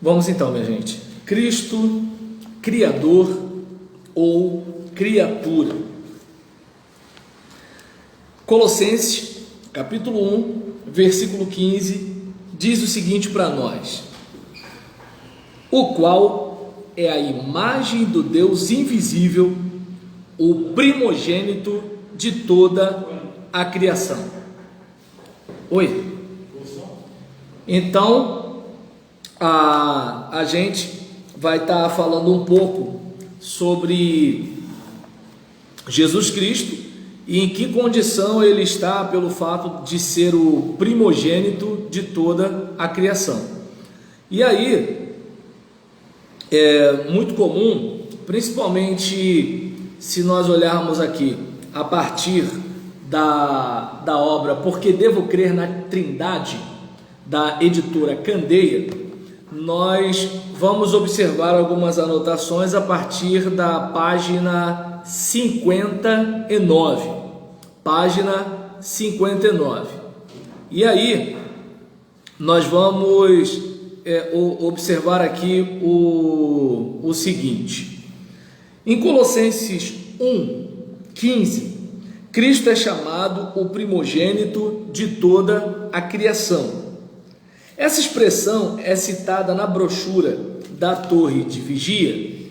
Vamos então, minha gente. Cristo, Criador ou criatura? Colossenses, capítulo 1, versículo 15, diz o seguinte para nós: o qual é a imagem do Deus invisível, o primogênito de toda a criação. Oi? Então, a gente vai estar falando um pouco sobre Jesus Cristo e em que condição ele está pelo fato de ser o primogênito de toda a criação. E aí, é muito comum, principalmente se nós olharmos aqui a partir da obra Porque Devo Crer na Trindade, da editora Candeia, nós vamos observar algumas anotações a partir da página 59. Página 59. E aí, nós vamos observar aqui o seguinte: em Colossenses 1:15, Cristo é chamado o primogênito de toda a criação. Essa expressão é citada na brochura da Torre de Vigia,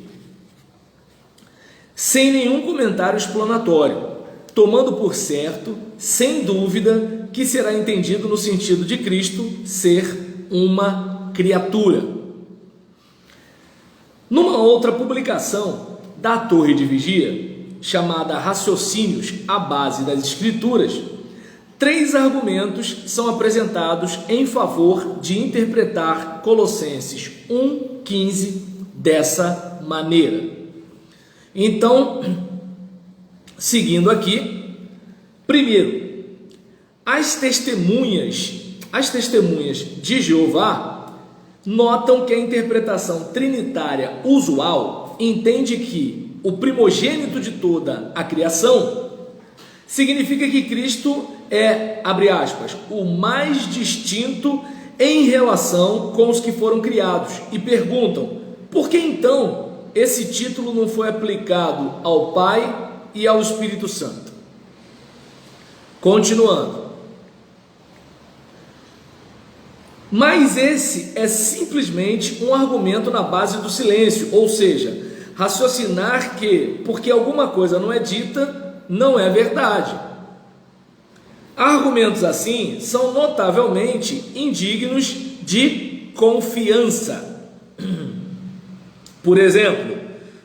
sem nenhum comentário explanatório, tomando por certo, sem dúvida, que será entendido no sentido de Cristo ser uma criatura. Numa outra publicação da Torre de Vigia, chamada Raciocínios à Base das Escrituras, 3 argumentos são apresentados em favor de interpretar Colossenses 1:15 dessa maneira. Então, seguindo aqui, primeiro, as testemunhas de Jeová notam que a interpretação trinitária usual entende que o primogênito de toda a criação significa que Cristo é, abre aspas, o mais distinto em relação com os que foram criados, e perguntam, por que então esse título não foi aplicado ao Pai e ao Espírito Santo? Continuando. Mas esse é simplesmente um argumento na base do silêncio, ou seja, raciocinar que, porque alguma coisa não é dita, não é verdade. Argumentos assim são notavelmente indignos de confiança. Por exemplo,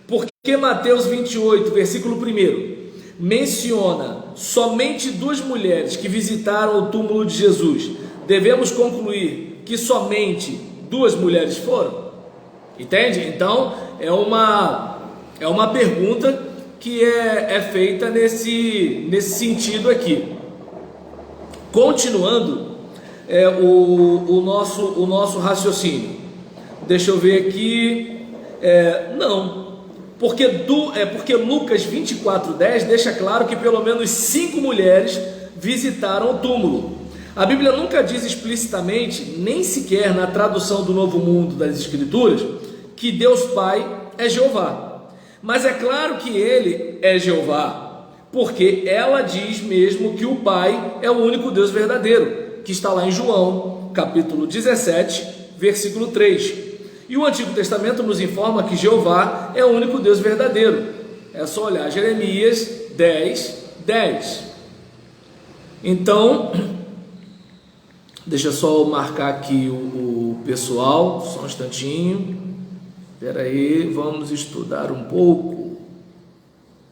porque Mateus 28, versículo 1, menciona somente 2 mulheres que visitaram o túmulo de Jesus, devemos concluir que somente 2 mulheres foram? Entende? Então, é uma pergunta que é feita nesse sentido aqui. Continuando o nosso raciocínio. Deixa eu ver aqui. Não. Porque Lucas 24:10 deixa claro que pelo menos 5 mulheres visitaram o túmulo. A Bíblia nunca diz explicitamente, nem sequer na tradução do Novo Mundo das Escrituras, que Deus Pai é Jeová. Mas é claro que Ele é Jeová, porque ela diz mesmo que o Pai é o único Deus verdadeiro, que está lá em João, capítulo 17, versículo 3. E o Antigo Testamento nos informa que Jeová é o único Deus verdadeiro. É só olhar Jeremias 10:10. Então, deixa eu só marcar aqui o pessoal, só um instantinho. Espera aí, vamos estudar um pouco.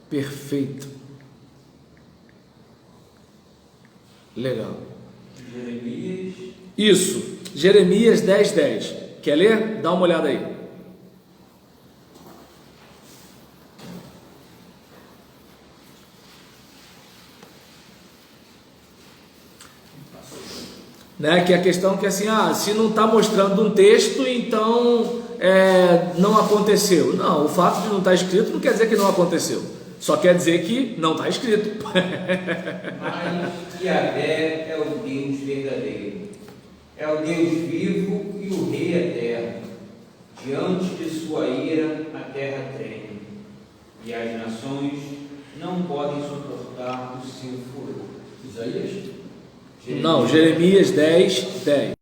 Perfeito. Legal. Jeremias. Isso, Jeremias 10:10. Quer ler? Dá uma olhada aí. Né? Que a questão que assim, se não está mostrando um texto, então não aconteceu. Não, o fato de não estar escrito não quer dizer que não aconteceu. Só quer dizer que não está escrito. Mas Yahvé é o Deus verdadeiro, é o Deus vivo e o Rei eterno. Diante de sua ira a terra treme, e as nações não podem suportar o seu furor. Isaías? Não, Jeremias 10, 10.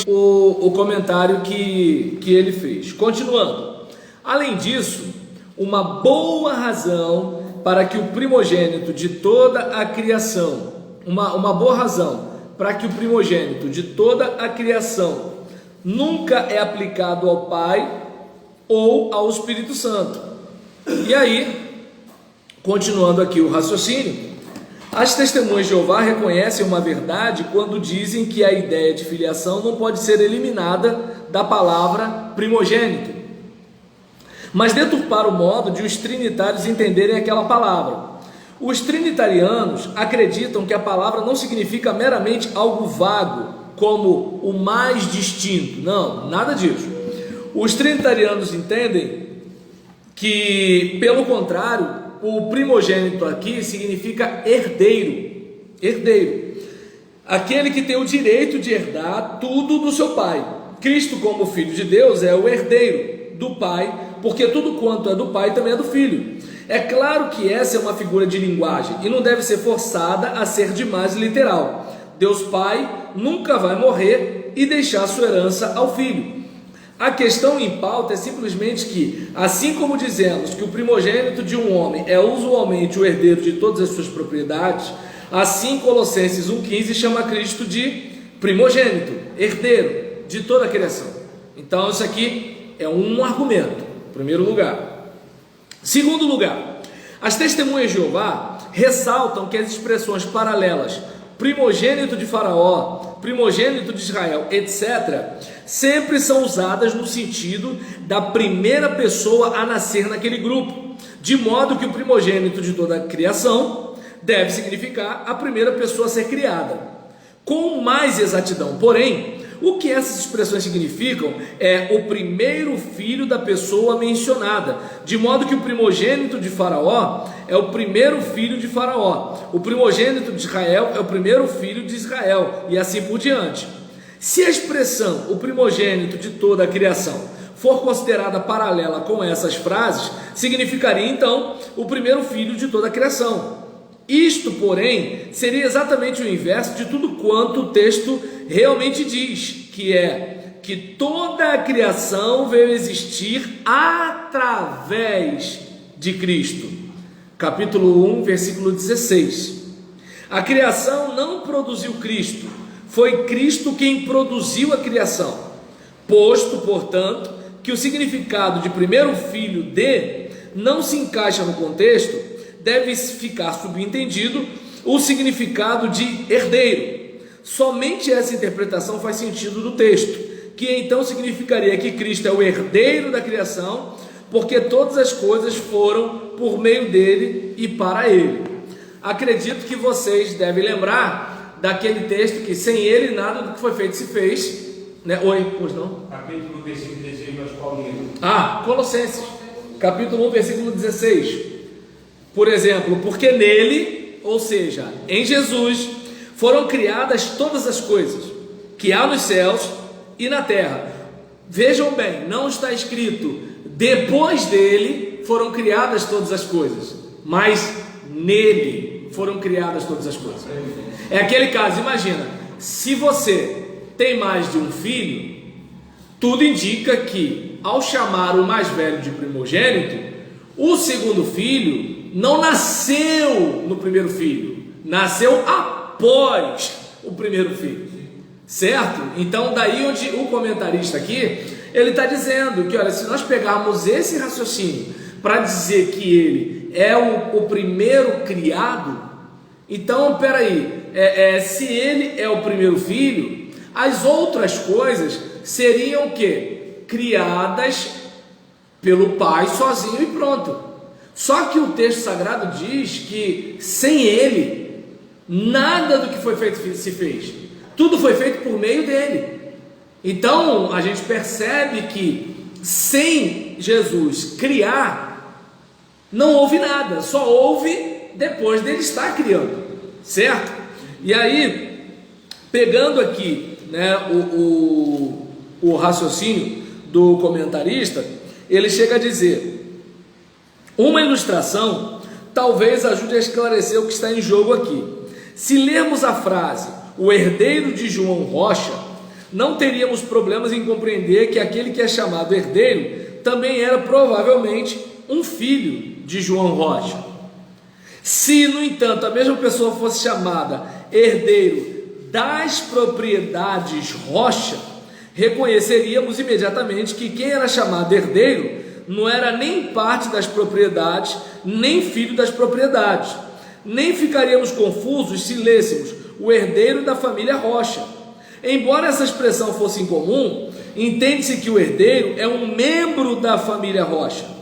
O comentário que ele fez. Continuando. Além disso, uma boa razão para que o primogênito de toda a criação, uma boa razão para que o primogênito de toda a criação nunca é aplicado ao Pai ou ao Espírito Santo. E aí, continuando aqui o raciocínio, as testemunhas de Jeová reconhecem uma verdade quando dizem que a ideia de filiação não pode ser eliminada da palavra primogênito, mas deturpar o modo de os trinitários entenderem aquela palavra. Os trinitarianos acreditam que a palavra não significa meramente algo vago, como o mais distinto. Não, nada disso. Os trinitarianos entendem que, pelo contrário, o primogênito aqui significa herdeiro. Herdeiro. Aquele que tem o direito de herdar tudo do seu pai. Cristo, como filho de Deus, é o herdeiro do pai, porque tudo quanto é do pai também é do filho. É claro que essa é uma figura de linguagem e não deve ser forçada a ser demais literal. Deus Pai nunca vai morrer e deixar sua herança ao filho. A questão em pauta é simplesmente que, assim como dizemos que o primogênito de um homem é usualmente o herdeiro de todas as suas propriedades, assim Colossenses 1,15 chama Cristo de primogênito, herdeiro de toda a criação. Então isso aqui é um argumento, em primeiro lugar. Segundo lugar, as testemunhas de Jeová ressaltam que as expressões paralelas primogênito de Faraó, primogênito de Israel, etc., sempre são usadas no sentido da primeira pessoa a nascer naquele grupo, de modo que o primogênito de toda a criação deve significar a primeira pessoa a ser criada. Com mais exatidão, porém, o que essas expressões significam é o primeiro filho da pessoa mencionada, de modo que o primogênito de Faraó é o primeiro filho de Faraó, o primogênito de Israel é o primeiro filho de Israel, e assim por diante. Se a expressão o primogênito de toda a criação for considerada paralela com essas frases, significaria então o primeiro filho de toda a criação. Isto, porém, seria exatamente o inverso de tudo quanto o texto realmente diz, que é que toda a criação veio existir através de Cristo. Capítulo 1, versículo 16. A criação não produziu Cristo, foi Cristo quem produziu a criação. Posto, portanto, que o significado de primeiro filho de não se encaixa no contexto, deve ficar subentendido o significado de herdeiro. Somente essa interpretação faz sentido do texto, que então significaria que Cristo é o herdeiro da criação, porque todas as coisas foram por meio dele e para ele. Acredito que vocês devem lembrar daquele texto que sem ele nada do que foi feito se fez, né? Oi, pois não? Capítulo 1, versículo 16, mas qual livro? Colossenses, capítulo 1, versículo 16. Por exemplo, porque nele, ou seja, em Jesus, foram criadas todas as coisas que há nos céus e na terra. Vejam bem, não está escrito depois dele foram criadas todas as coisas, mas nele foram criadas todas as coisas. É aquele caso, imagina, se você tem mais de um filho, tudo indica que ao chamar o mais velho de primogênito, o segundo filho não nasceu no primeiro filho, nasceu após o primeiro filho, certo? Então daí onde o comentarista aqui, ele está dizendo que, olha, se nós pegarmos esse raciocínio para dizer que ele é o primeiro criado, então, peraí, se ele é o primeiro filho, as outras coisas seriam o quê? Criadas pelo pai sozinho e pronto. Só que o texto sagrado diz que sem ele, nada do que foi feito se fez. Tudo foi feito por meio dele. Então, a gente percebe que sem Jesus criar, não houve nada. Só houve depois dele estar criando. Certo? E aí, pegando aqui né, o raciocínio do comentarista, ele chega a dizer: uma ilustração talvez ajude a esclarecer o que está em jogo aqui. Se lermos a frase "o herdeiro de João Rocha", não teríamos problemas em compreender que aquele que é chamado herdeiro também era provavelmente um filho de João Rocha. Se, no entanto, a mesma pessoa fosse chamada herdeiro das propriedades Rocha, reconheceríamos imediatamente que quem era chamado herdeiro não era nem parte das propriedades, nem filho das propriedades. Nem ficaríamos confusos se lêssemos o herdeiro da família Rocha. Embora essa expressão fosse incomum, entende-se que o herdeiro é um membro da família Rocha.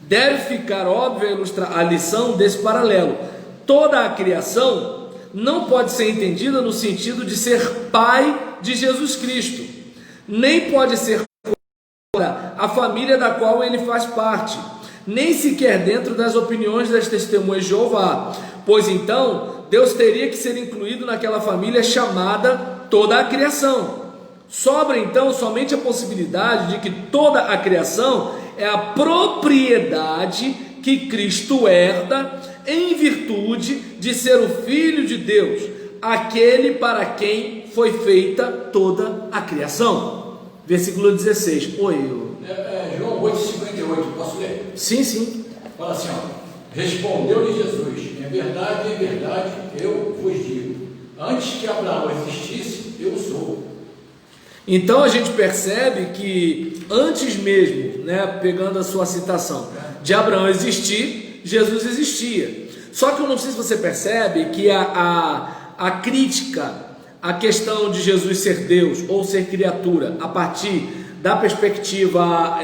Deve ficar óbvia a lição desse paralelo. Toda a criação não pode ser entendida no sentido de ser pai de Jesus Cristo, nem pode ser a família da qual ele faz parte, nem sequer dentro das opiniões das testemunhas de Jeová, pois então Deus teria que ser incluído naquela família chamada toda a criação. Sobra então somente a possibilidade de que toda a criação é a propriedade que Cristo herda em virtude de ser o Filho de Deus, aquele para quem foi feita toda a criação. Versículo 16. João 8,58, posso ler? Sim. Fala assim, respondeu-lhe Jesus: em verdade, eu vos digo, antes que Abraão existisse, eu sou. Então a gente percebe que antes mesmo, pegando a sua citação, de Abraão existir, Jesus existia. Só que eu não sei se você percebe que a crítica, a questão de Jesus ser Deus ou ser criatura, a partir da perspectiva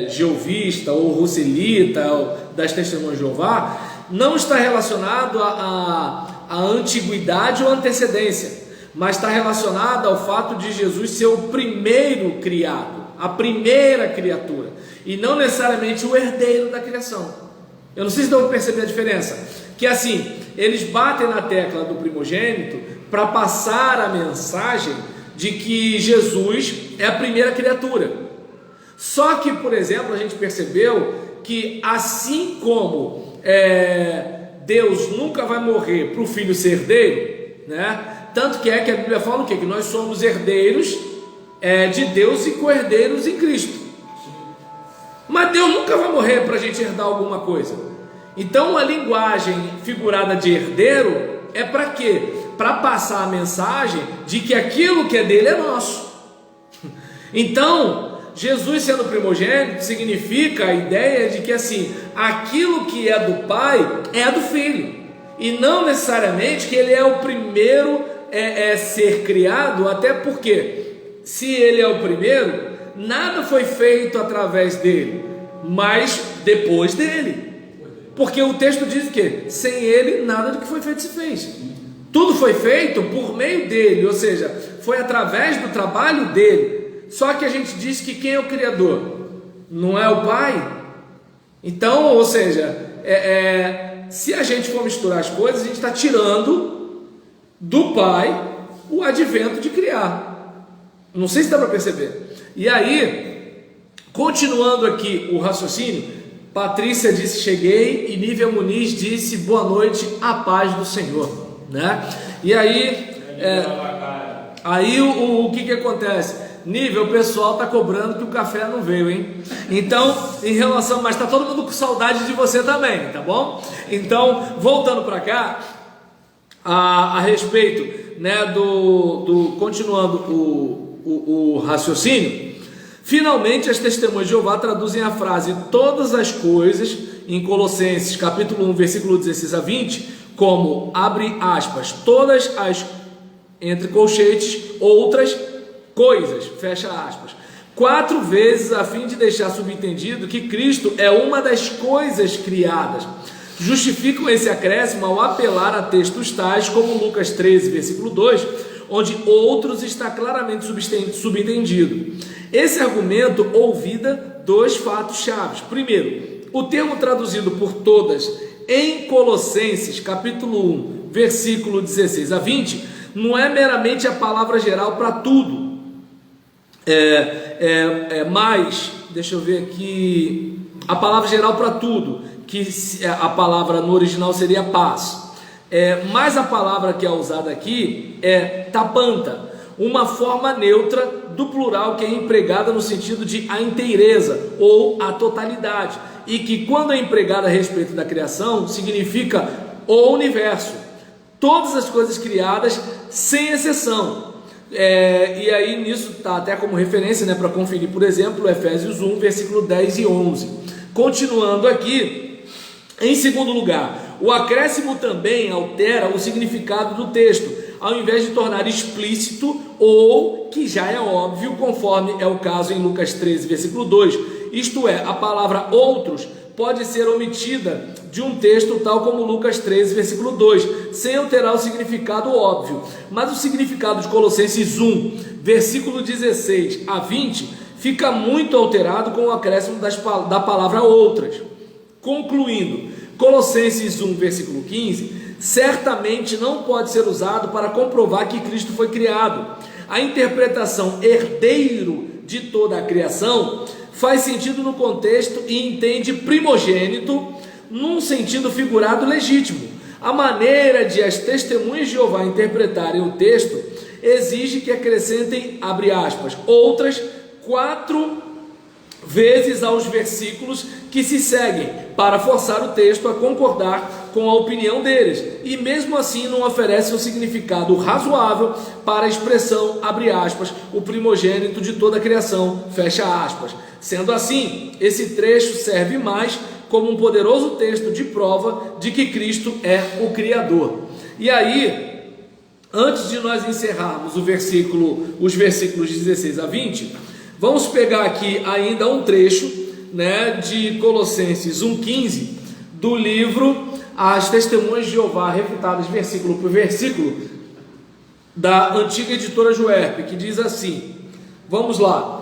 jeovista ou russelita, ou das testemunhas de Jeová, não está relacionado à antiguidade ou antecedência, mas está relacionado ao fato de Jesus ser o primeiro criado, a primeira criatura, e não necessariamente o herdeiro da criação. Eu não sei se dão para perceber a diferença, que assim, eles batem na tecla do primogênito para passar a mensagem de que Jesus é a primeira criatura. Só que, por exemplo, a gente percebeu que assim como Deus nunca vai morrer para o filho ser herdeiro, tanto que a Bíblia fala o quê? Que nós somos herdeiros de Deus e co-herdeiros em Cristo. Mas Deus nunca vai morrer para a gente herdar alguma coisa. Então a linguagem figurada de herdeiro é para quê? Para passar a mensagem de que aquilo que é dele é nosso. Então, Jesus sendo primogênito significa a ideia de que assim, aquilo que é do Pai é do Filho, e não necessariamente que ele é o primeiro ser criado, até porque se ele é o primeiro, nada foi feito através dele, mas depois dele, porque o texto diz que sem ele nada do que foi feito se fez. Tudo foi feito por meio dele, ou seja, foi através do trabalho dele. Só que a gente diz que quem é o Criador? Não é o Pai? Então, ou seja, se a gente for misturar as coisas, a gente está tirando do Pai o advento de criar. Não sei se dá para perceber. E aí, continuando aqui o raciocínio, Patrícia disse: cheguei, e Nívia Muniz disse: boa noite, a paz do Senhor. E aí, o que acontece? Nível, o pessoal está cobrando que o café não veio, hein? Então, em relação, mas está todo mundo com saudade de você também, tá bom? Então, voltando para cá, a respeito, continuando o raciocínio, finalmente as testemunhas de Jeová traduzem a frase todas as coisas em Colossenses capítulo 1, versículo 16 a 20, como, abre aspas, todas as, entre colchetes, outras coisas, fecha aspas, 4 vezes, a fim de deixar subentendido que Cristo é uma das coisas criadas. Justificam esse acréscimo ao apelar a textos tais como Lucas 13, versículo 2, onde outros está claramente subentendido. Esse argumento ouvida 2 fatos chaves. Primeiro, o termo traduzido por todas em Colossenses capítulo 1, versículo 16 a 20, não é meramente a palavra geral para tudo. Mas, deixa eu ver aqui, a palavra geral para tudo, que a palavra no original seria paz. Mas a palavra que é usada aqui é tapanta, uma forma neutra do plural que é empregada no sentido de a inteireza ou a totalidade, e que quando é empregada a respeito da criação significa o universo, todas as coisas criadas sem exceção. E aí nisso está até como referência, né, para conferir, por exemplo, Efésios 1, versículo 10 e 11. Continuando aqui, em segundo lugar, o acréscimo também altera o significado do texto, ao invés de tornar explícito ou que já é óbvio, conforme é o caso em Lucas 13, versículo 2. Isto é, a palavra outros pode ser omitida de um texto tal como Lucas 13, versículo 2, sem alterar o significado óbvio. Mas o significado de Colossenses 1, versículo 16 a 20, fica muito alterado com o acréscimo da palavra outras. Concluindo, Colossenses 1, versículo 15, certamente não pode ser usado para comprovar que Cristo foi criado. A interpretação herdeiro de toda a criação faz sentido no contexto e entende primogênito num sentido figurado legítimo. A maneira de as testemunhas de Jeová interpretarem o texto exige que acrescentem, abre aspas, outras 4 vezes aos versículos que se seguem, para forçar o texto a concordar com a opinião deles, e mesmo assim não oferece um significado razoável para a expressão, abre aspas, o primogênito de toda a criação, fecha aspas. Sendo assim, esse trecho serve mais como um poderoso texto de prova de que Cristo é o Criador. E aí, antes de nós encerrarmos os versículos 16 a 20, vamos pegar aqui ainda um trecho, né, de Colossenses 1,15, do livro As Testemunhas de Jeová, refutadas versículo por versículo, da antiga editora Juerp, que diz assim, vamos lá.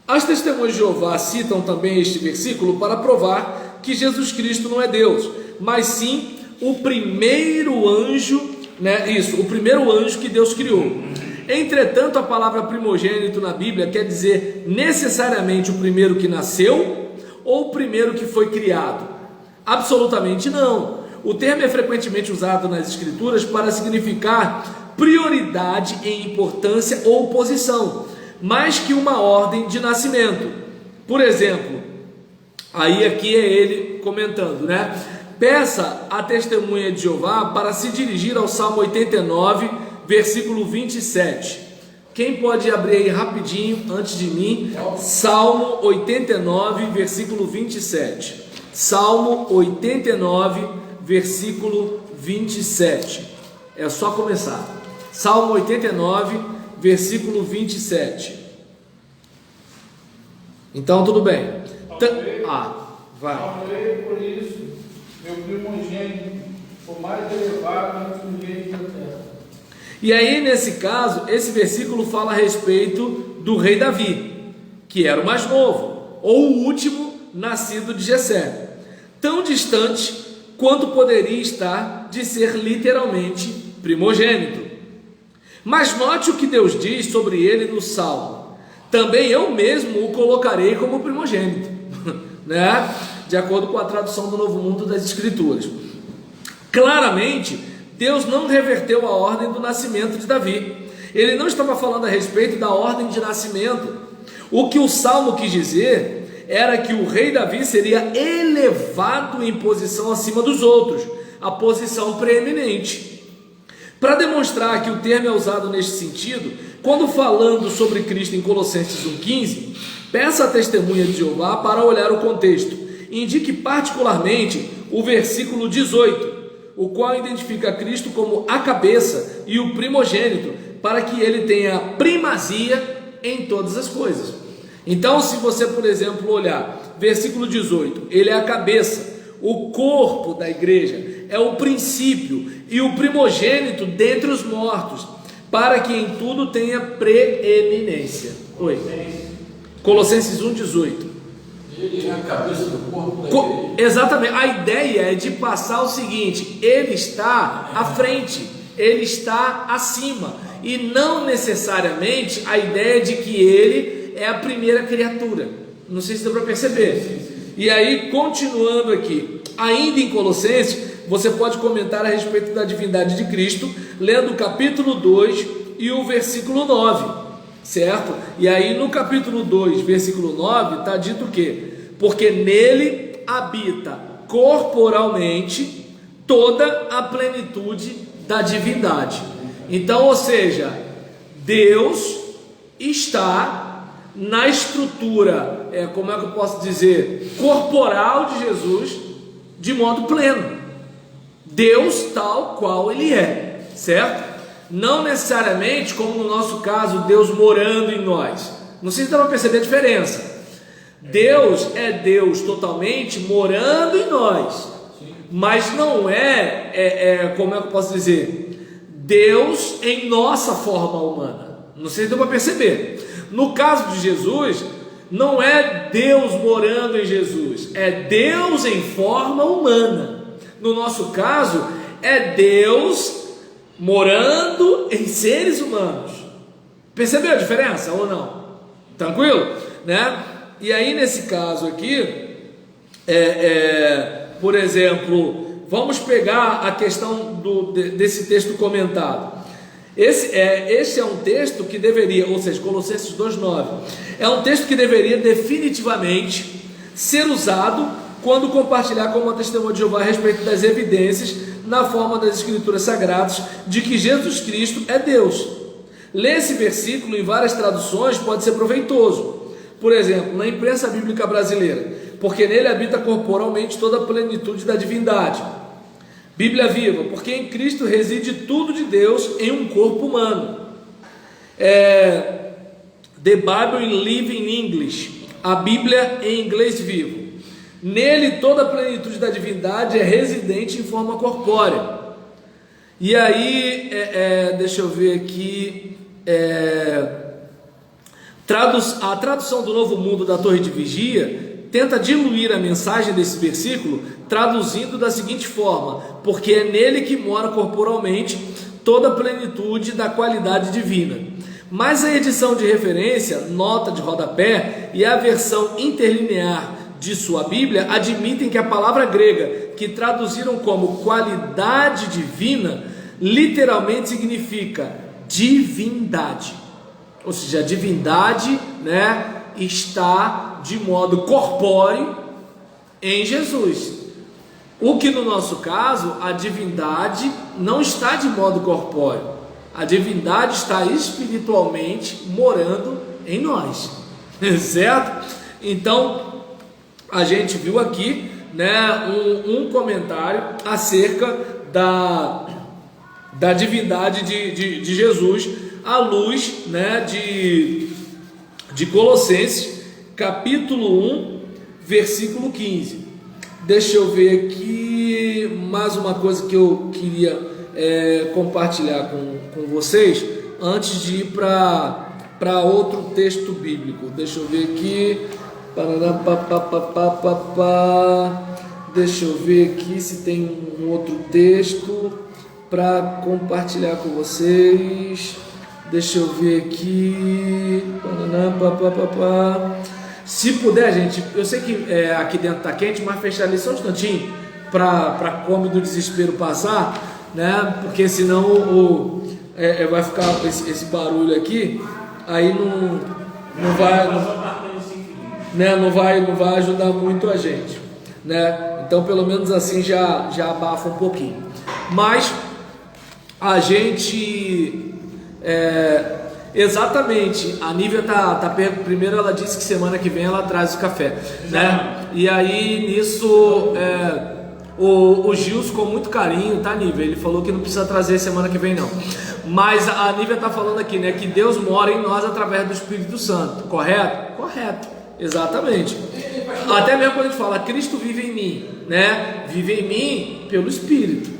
As Testemunhas de Jeová citam também este versículo para provar que Jesus Cristo não é Deus, mas sim o primeiro anjo, o primeiro anjo que Deus criou. Entretanto, a palavra primogênito na Bíblia quer dizer necessariamente o primeiro que nasceu ou o primeiro que foi criado? Absolutamente não. O termo é frequentemente usado nas Escrituras para significar prioridade em importância ou posição, mais que uma ordem de nascimento. Por exemplo, aqui é ele comentando, né? Peça à testemunha de Jeová para se dirigir ao Salmo 89, versículo 27. Quem pode abrir aí rapidinho, antes de mim? Salmo 89, versículo 27. Salmo 89, versículo 27. É só começar. Salmo 89, versículo 27. Então, tudo bem. Vai. Falei por isso, meu primogênito, o mais elevado entre os reis da terra. E aí, nesse caso, esse versículo fala a respeito do rei Davi, que era o mais novo, ou o último nascido de Jessé, tão distante quanto poderia estar de ser literalmente primogênito. Mas note o que Deus diz sobre ele no Salmo: também eu mesmo o colocarei como primogênito, né? De acordo com a tradução do Novo Mundo das Escrituras. Claramente, Deus não reverteu a ordem do nascimento de Davi. Ele não estava falando a respeito da ordem de nascimento. O que o Salmo quis dizer era que o rei Davi seria elevado em posição acima dos outros, a posição preeminente. Para demonstrar que o termo é usado neste sentido, quando falando sobre Cristo em Colossenses 1,15, peça à testemunha de Jeová para olhar o contexto. Indique particularmente o versículo 18, o qual identifica Cristo como a cabeça e o primogênito, para que ele tenha primazia em todas as coisas. Então, se você, por exemplo, olhar versículo 18, ele é a cabeça, o corpo da igreja, é o princípio e o primogênito dentre os mortos, para que em tudo tenha preeminência. Oi. Colossenses 1,18. Ele é a cabeça do corpo da igreja. Exatamente, a ideia é de passar o seguinte: ele está à frente, ele está acima, e não necessariamente a ideia de que ele é a primeira criatura. Não sei se deu para perceber. E aí, continuando aqui, ainda em Colossenses, você pode comentar a respeito da divindade de Cristo, lendo o capítulo 2 e o versículo 9, certo? E aí no capítulo 2, versículo 9, está dito o quê? Porque nele habita corporalmente toda a plenitude da divindade. Então, ou seja, Deus está na estrutura, como é que eu posso dizer, corporal de Jesus, de modo pleno. Deus tal qual ele é, certo? Não necessariamente, como no nosso caso, Deus morando em nós. Não sei se dá para perceber a diferença. Deus é Deus totalmente morando em nós, mas não como é que eu posso dizer, Deus em nossa forma humana. Não sei se dá para perceber. No caso de Jesus, não é Deus morando em Jesus, é Deus em forma humana. No nosso caso, é Deus morando em seres humanos. Percebeu a diferença ou não? Tranquilo? Né? E aí nesse caso aqui, por exemplo, vamos pegar a questão desse texto comentado. Esse é um texto que deveria, ou seja, Colossenses 2,9, é um texto que deveria definitivamente ser usado quando compartilhar com uma testemunha de Jeová a respeito das evidências na forma das escrituras sagradas de que Jesus Cristo é Deus. Ler esse versículo em várias traduções pode ser proveitoso. Por exemplo, na imprensa bíblica brasileira, porque nele habita corporalmente toda a plenitude da divindade. Bíblia Viva, porque em Cristo reside tudo de Deus em um corpo humano. The Bible in Living English, a Bíblia em inglês vivo. Nele toda a plenitude da divindade é residente em forma corpórea. E aí, deixa eu ver aqui, a tradução do Novo Mundo da Torre de Vigia tenta diluir a mensagem desse versículo, traduzindo da seguinte forma: porque é nele que mora corporalmente toda a plenitude da qualidade divina. Mas a edição de referência, nota de rodapé e a versão interlinear de sua Bíblia admitem que a palavra grega, que traduziram como qualidade divina, literalmente significa divindade. Ou seja, a divindade, está de modo corpóreo em Jesus. O que no nosso caso, a divindade não está de modo corpóreo. A divindade está espiritualmente morando em nós, certo? Então, a gente viu aqui, um comentário acerca da divindade de Jesus, à luz, de Colossenses, capítulo 1, versículo 15. Deixa eu ver aqui mais uma coisa que eu queria compartilhar com vocês, antes de ir para outro texto bíblico. Deixa eu ver aqui. Deixa eu ver aqui se tem um outro texto para compartilhar com vocês. Deixa eu ver aqui. Se puder, gente, eu sei que aqui dentro está quente, mas fechar ali só um instantinho para a come do desespero passar, porque senão vai ficar esse barulho aqui, aí não vai ajudar muito a gente, Então pelo menos assim já abafa um pouquinho. Mas a gente exatamente, a Nívia primeiro ela disse que semana que vem ela traz o café, E aí nisso o Gils, com muito carinho, tá, Nívia? Ele falou que não precisa trazer semana que vem não, mas a Nívia tá falando aqui, que Deus mora em nós através do Espírito Santo, correto? Correto, exatamente. Até mesmo quando a gente fala Cristo vive em mim, vive em mim pelo Espírito,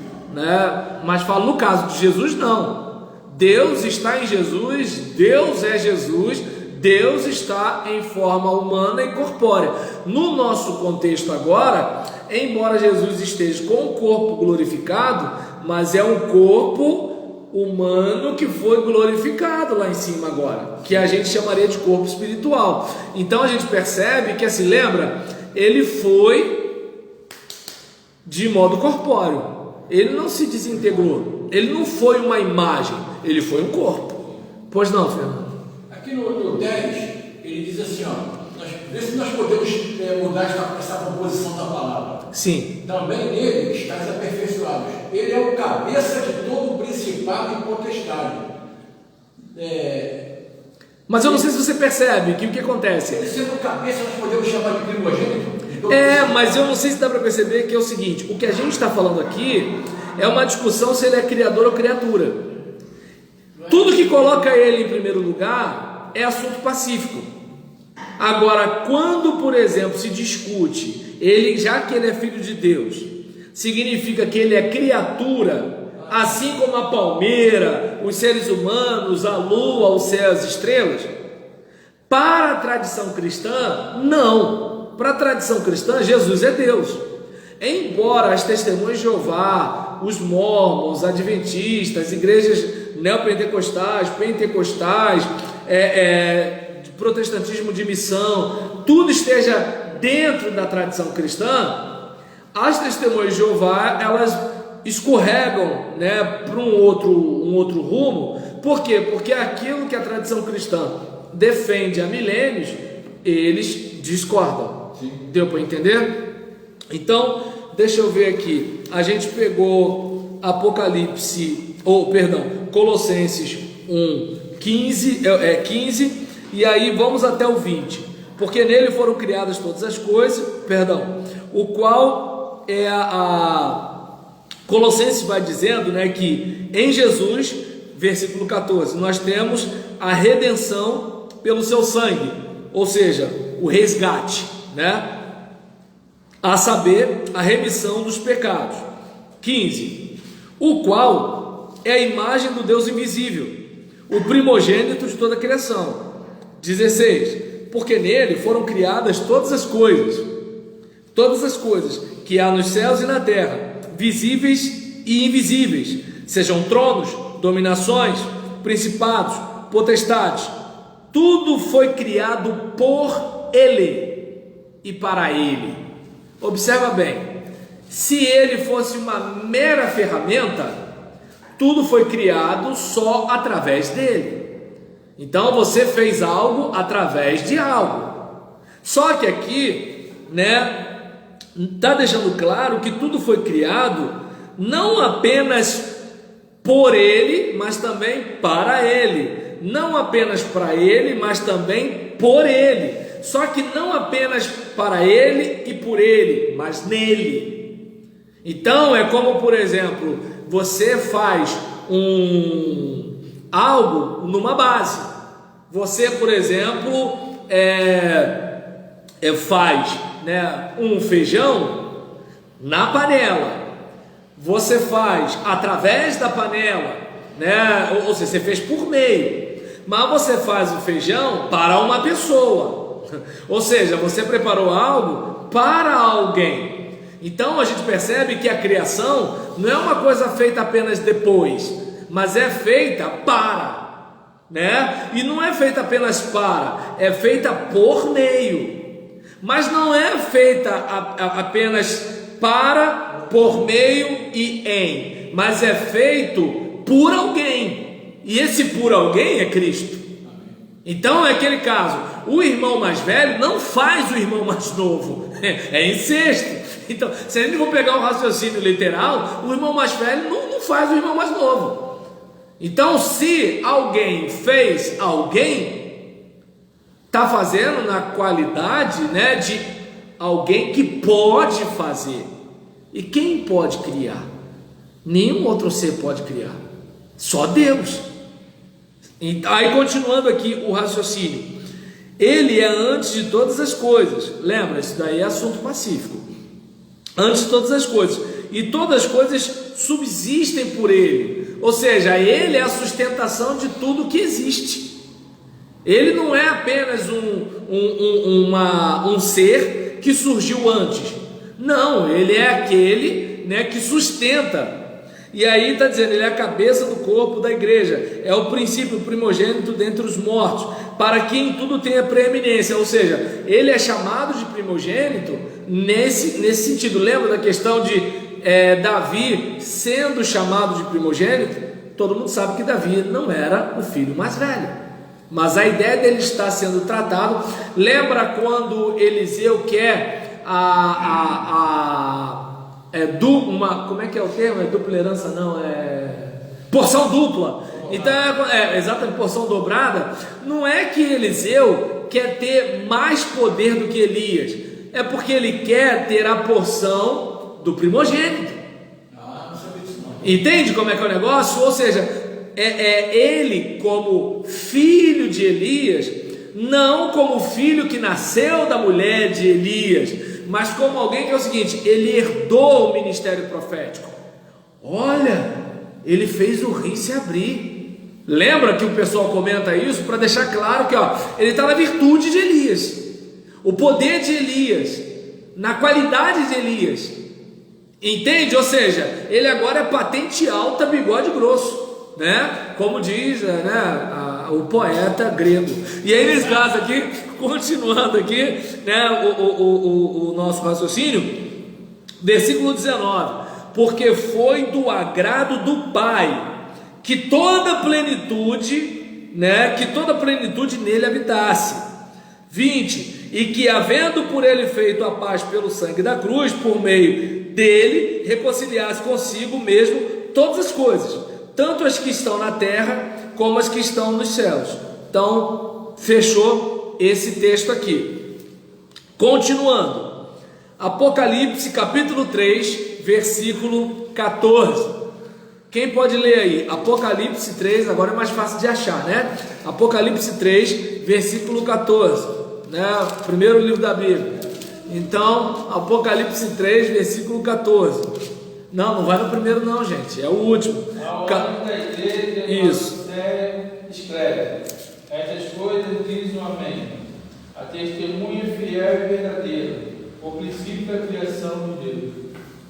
mas fala no caso de Jesus, não. Deus está em Jesus, Deus é Jesus, Deus está em forma humana e corpórea. No nosso contexto agora, embora Jesus esteja com o corpo glorificado, mas é um corpo humano que foi glorificado lá em cima agora, que a gente chamaria de corpo espiritual. Então a gente percebe que, assim, lembra, ele foi de modo corpóreo, ele não se desintegrou, ele não foi uma imagem, ele foi um corpo. Pois não, Fernando? Aqui no 10, ele diz assim, ó, vê se nós podemos mudar essa composição da palavra. Sim. Também nele estáis aperfeiçoados. Ele é o cabeça de todo o principado e potestade. Mas eu não sei se você percebe que o que acontece. Ele sendo o cabeça, nós podemos chamar de primogênito. Mas eu não sei se dá para perceber que é o seguinte: o que a gente está falando aqui é uma discussão se ele é criador ou criatura. Tudo que coloca ele em primeiro lugar é assunto pacífico. Agora, quando, por exemplo, se discute ele, já que ele é filho de Deus, significa que ele é criatura, assim como a palmeira, os seres humanos, a lua, o céu, as estrelas. Para a tradição cristã, não. Para a tradição cristã, Jesus é Deus. Embora as testemunhas de Jeová, os mormons, adventistas, igrejas neopentecostais, pentecostais, protestantismo de missão, tudo esteja dentro da tradição cristã, as testemunhas de Jeová, elas escorregam, né, para um outro rumo. Por quê? Porque aquilo que a tradição cristã defende há milênios, eles discordam. Sim. Deu para entender? Então, deixa eu ver aqui. A gente pegou Colossenses 15, e aí vamos até o 20. Porque nele foram criadas todas as coisas, o qual é Colossenses vai dizendo, né, que em Jesus, versículo 14, nós temos a redenção pelo seu sangue, ou seja, o resgate, né? A saber, a remissão dos pecados. 15, o qual é a imagem do Deus invisível, o primogênito de toda a criação. 16, porque nele foram criadas todas as coisas que há nos céus e na terra, visíveis e invisíveis, sejam tronos, dominações, principados, potestades. Tudo foi criado por ele e para ele. Observa bem, se ele fosse uma mera ferramenta, tudo foi criado só através dele. Então você fez algo através de algo. Só que aqui, né, está deixando claro que tudo foi criado não apenas por ele, mas também para ele. Não apenas para ele, mas também por ele. Só que não apenas para ele e por ele, mas nele. Então é como, por exemplo, você faz algo numa base. Você, por exemplo, faz, né, um feijão na panela. Você faz através da panela, né? Ou seja, você fez por meio. Mas você faz o feijão para uma pessoa. Ou seja, você preparou algo para alguém. Então a gente percebe que a criação não é uma coisa feita apenas depois, mas é feita para, né? E não é feita apenas para, é feita por meio. Mas não é feita apenas para, por meio e em, mas é feito por alguém. E esse por alguém é Cristo. Então é aquele caso, o irmão mais velho não faz o irmão mais novo, é incesto. Então, se a gente for pegar o raciocínio literal, o irmão mais velho não faz o irmão mais novo. Então, se alguém fez alguém, está fazendo na qualidade, né, de alguém que pode fazer. E quem pode criar? Nenhum outro ser pode criar, só Deus. Aí continuando aqui o raciocínio, ele é antes de todas as coisas. Lembra, isso daí é assunto pacífico. Antes de todas as coisas, e todas as coisas subsistem por ele. Ou seja, ele é a sustentação de tudo que existe. Ele não é apenas um ser que surgiu antes. Não, ele é aquele, né, que sustenta. E aí está dizendo, ele é a cabeça do corpo da igreja, é o princípio primogênito dentre os mortos, para que em tudo tenha preeminência, ou seja, ele é chamado de primogênito nesse sentido. Lembra da questão de Davi sendo chamado de primogênito? Todo mundo sabe que Davi não era o filho mais velho, mas a ideia dele estar sendo tratado. Lembra quando Eliseu quer como é que é o termo? É dupla herança? Não, porção dupla. Então exatamente, porção dobrada. Não é que Eliseu quer ter mais poder do que Elias, é porque ele quer ter a porção do primogênito. Entende como é que é o negócio? Ou seja, ele como filho de Elias, não como filho que nasceu da mulher de Elias, mas como alguém que é o seguinte, ele herdou o ministério profético. Olha, ele fez o rio se abrir. Lembra que o pessoal comenta isso para deixar claro que ele está na virtude de Elias, o poder de Elias, na qualidade de Elias. Entende? Ou seja, ele agora é patente alta, bigode grosso, né? Como diz o poeta grego. E aí nesse caso aqui, continuando aqui, né, o nosso raciocínio, versículo 19: porque foi do agrado do Pai que toda plenitude, né, que toda plenitude nele habitasse. 20: e que, havendo por ele feito a paz pelo sangue da cruz, por meio dele reconciliasse consigo mesmo todas as coisas, tanto as que estão na terra como as que estão nos céus. Então, fechou esse texto aqui. Continuando, Apocalipse capítulo 3, versículo 14. Quem pode ler aí? Apocalipse 3, agora é mais fácil de achar, né? Apocalipse 3, versículo 14, né? Primeiro livro da Bíblia. Então, Apocalipse 3, versículo 14. Não vai no primeiro não, gente, é o último. A ordem da igreja, isso. Escreve: estas coisas diz o Amém, a testemunha fiel e verdadeira, o princípio da criação de Deus.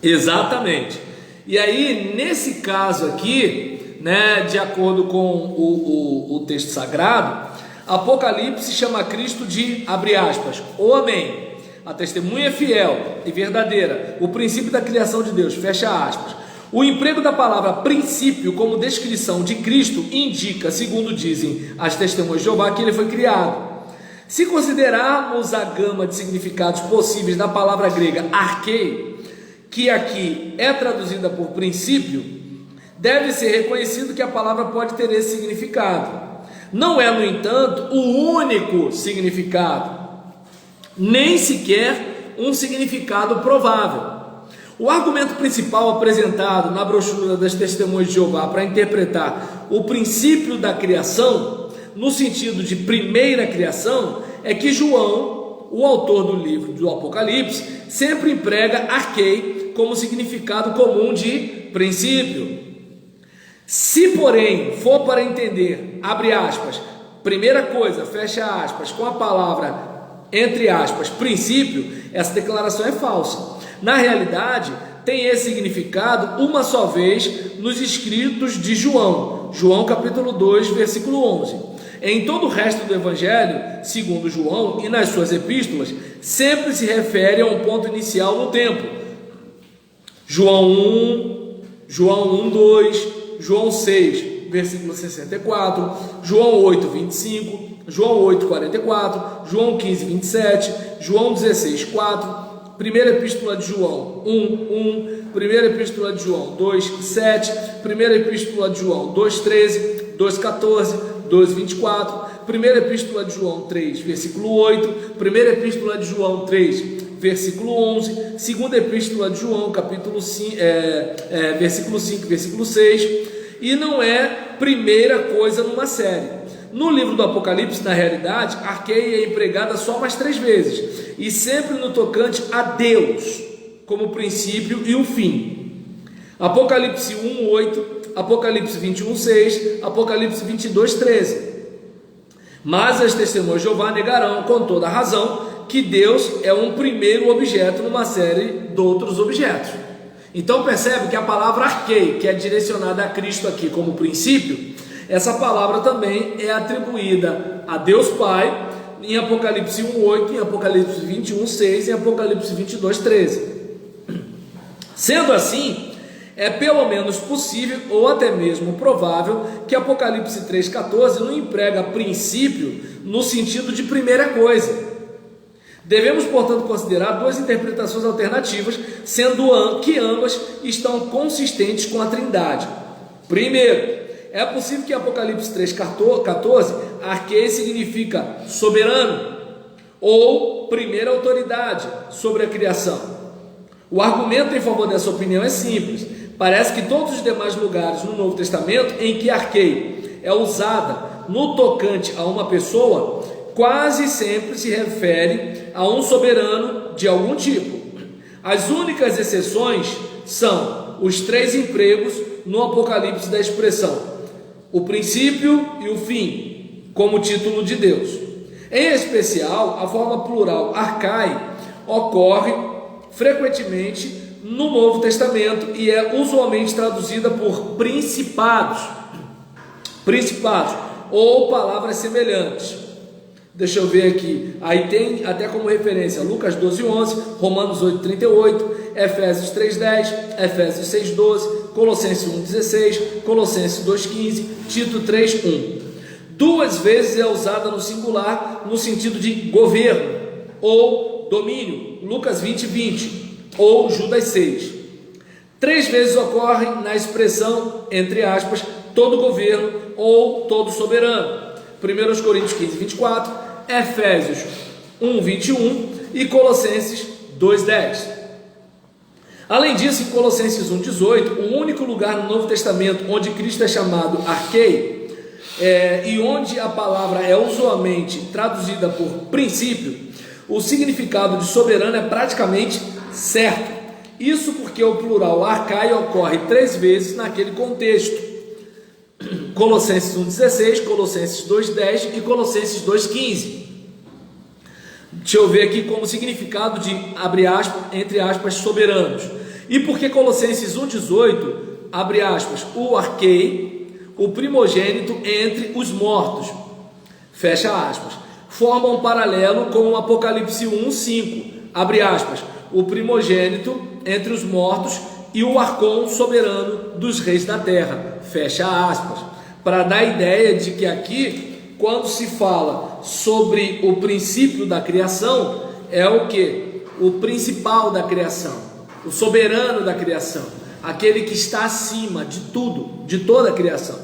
Exatamente. E aí, nesse caso aqui, né, de acordo com o texto sagrado, Apocalipse chama Cristo de, abre aspas, o Amém, a testemunha fiel e verdadeira, o princípio da criação de Deus, fecha aspas. O emprego da palavra princípio como descrição de Cristo indica, segundo dizem as testemunhas de Jeová, que ele foi criado. Se considerarmos a gama de significados possíveis da palavra grega arquei, que aqui é traduzida por princípio, deve ser reconhecido que a palavra pode ter esse significado. Não é, no entanto, o único significado, nem sequer um significado provável. O argumento principal apresentado na brochura das Testemunhas de Jeová para interpretar o princípio da criação, no sentido de primeira criação, é que João, o autor do livro do Apocalipse, sempre emprega arquei como significado comum de princípio. Se, porém, for para entender, abre aspas, primeira coisa, fecha aspas, com a palavra, entre aspas, princípio, essa declaração é falsa. Na realidade, tem esse significado uma só vez nos escritos de João, capítulo 2, versículo 11. Em todo o resto do Evangelho, segundo João, e nas suas epístolas, sempre se refere a um ponto inicial no tempo. João 1, João 1, 2, João 6, versículo 64, João 8, 25, João 8, 44, João 15, 27, João 16, 4, primeira epístola de João 1, 1, primeira epístola de João 2, 7, primeira epístola de João 2, 13, 2, 14, 2, 24, primeira epístola de João 3, versículo 8, primeira epístola de João 3, versículo 11, segunda epístola de João, capítulo 5, versículo 5, versículo 6, e não é primeira coisa numa série. No livro do Apocalipse, na realidade, arquei é empregada só mais 3 vezes, e sempre no tocante a Deus, como princípio e o fim. Apocalipse 1, 8, Apocalipse 21, 6, Apocalipse 22, 13. Mas as testemunhas de Jeová negarão, com toda razão, que Deus é um primeiro objeto numa série de outros objetos. Então percebe que a palavra arquei, que é direcionada a Cristo aqui como princípio, essa palavra também é atribuída a Deus Pai em Apocalipse 1:8, em Apocalipse 21:6, em Apocalipse 22:13. Sendo assim, é pelo menos possível ou até mesmo provável que Apocalipse 3,14 não emprega princípio no sentido de primeira coisa. Devemos, portanto, considerar duas interpretações alternativas, sendo que ambas estão consistentes com a Trindade. Primeiro, é possível que Apocalipse 3,14 arquei significa soberano ou primeira autoridade sobre a criação. O argumento em favor dessa opinião é simples. Parece que todos os demais lugares no Novo Testamento em que arquei é usada no tocante a uma pessoa, quase sempre se refere a um soberano de algum tipo. As únicas exceções são os três empregos no Apocalipse da expressão o princípio e o fim, como título de Deus. Em especial, a forma plural arcai ocorre frequentemente no Novo Testamento e é usualmente traduzida por principados ou palavras semelhantes. Deixa eu ver aqui, aí tem até como referência Lucas 12:11, Romanos 8:38, Efésios 3:10, Efésios 6:12, Colossenses 1:16, Colossenses 2:15, Tito 3:1. Duas vezes é usada no singular no sentido de governo ou domínio, Lucas 20:20 ou Judas 6. Três vezes ocorre na expressão, entre aspas, todo governo ou todo soberano, 1 Coríntios 15:24, Efésios 1:21 e Colossenses 2:10. Além disso, em Colossenses 1:18, o único lugar no Novo Testamento onde Cristo é chamado arquei, e onde a palavra é usualmente traduzida por princípio, o significado de soberano é praticamente certo. Isso porque o plural arcai ocorre três vezes naquele contexto: Colossenses 1:16, Colossenses 2:10 e Colossenses 2:15. Deixa eu ver aqui como significado de, abre aspas, entre aspas, soberanos. E porque Colossenses 1:18, abre aspas, o arquei, o primogênito entre os mortos, fecha aspas, forma um paralelo com o Apocalipse 1:5, abre aspas, o primogênito entre os mortos e o arcon soberano dos reis da terra, fecha aspas, para dar a ideia de que aqui, quando se fala sobre o princípio da criação, é o que? O principal da criação, o soberano da criação, aquele que está acima de tudo, de toda a criação.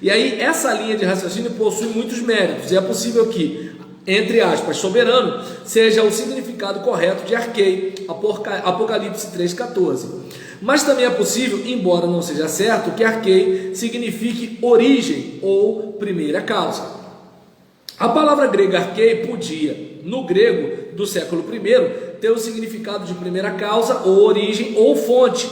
E aí essa linha de raciocínio possui muitos méritos, e é possível que, entre aspas, soberano, seja o significado correto de arquei, Apocalipse 3:14. Mas também é possível, embora não seja certo, que arquei signifique origem ou primeira causa. A palavra grega arquei podia, no grego do século I, ter o significado de primeira causa ou origem ou fonte,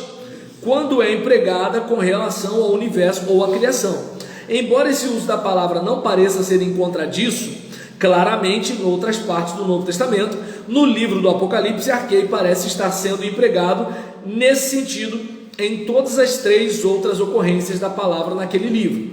quando é empregada com relação ao universo ou à criação. Embora esse uso da palavra não pareça ser em contra disso, claramente em outras partes do Novo Testamento, no livro do Apocalipse, arquei parece estar sendo empregado nesse sentido em todas as três outras ocorrências da palavra naquele livro.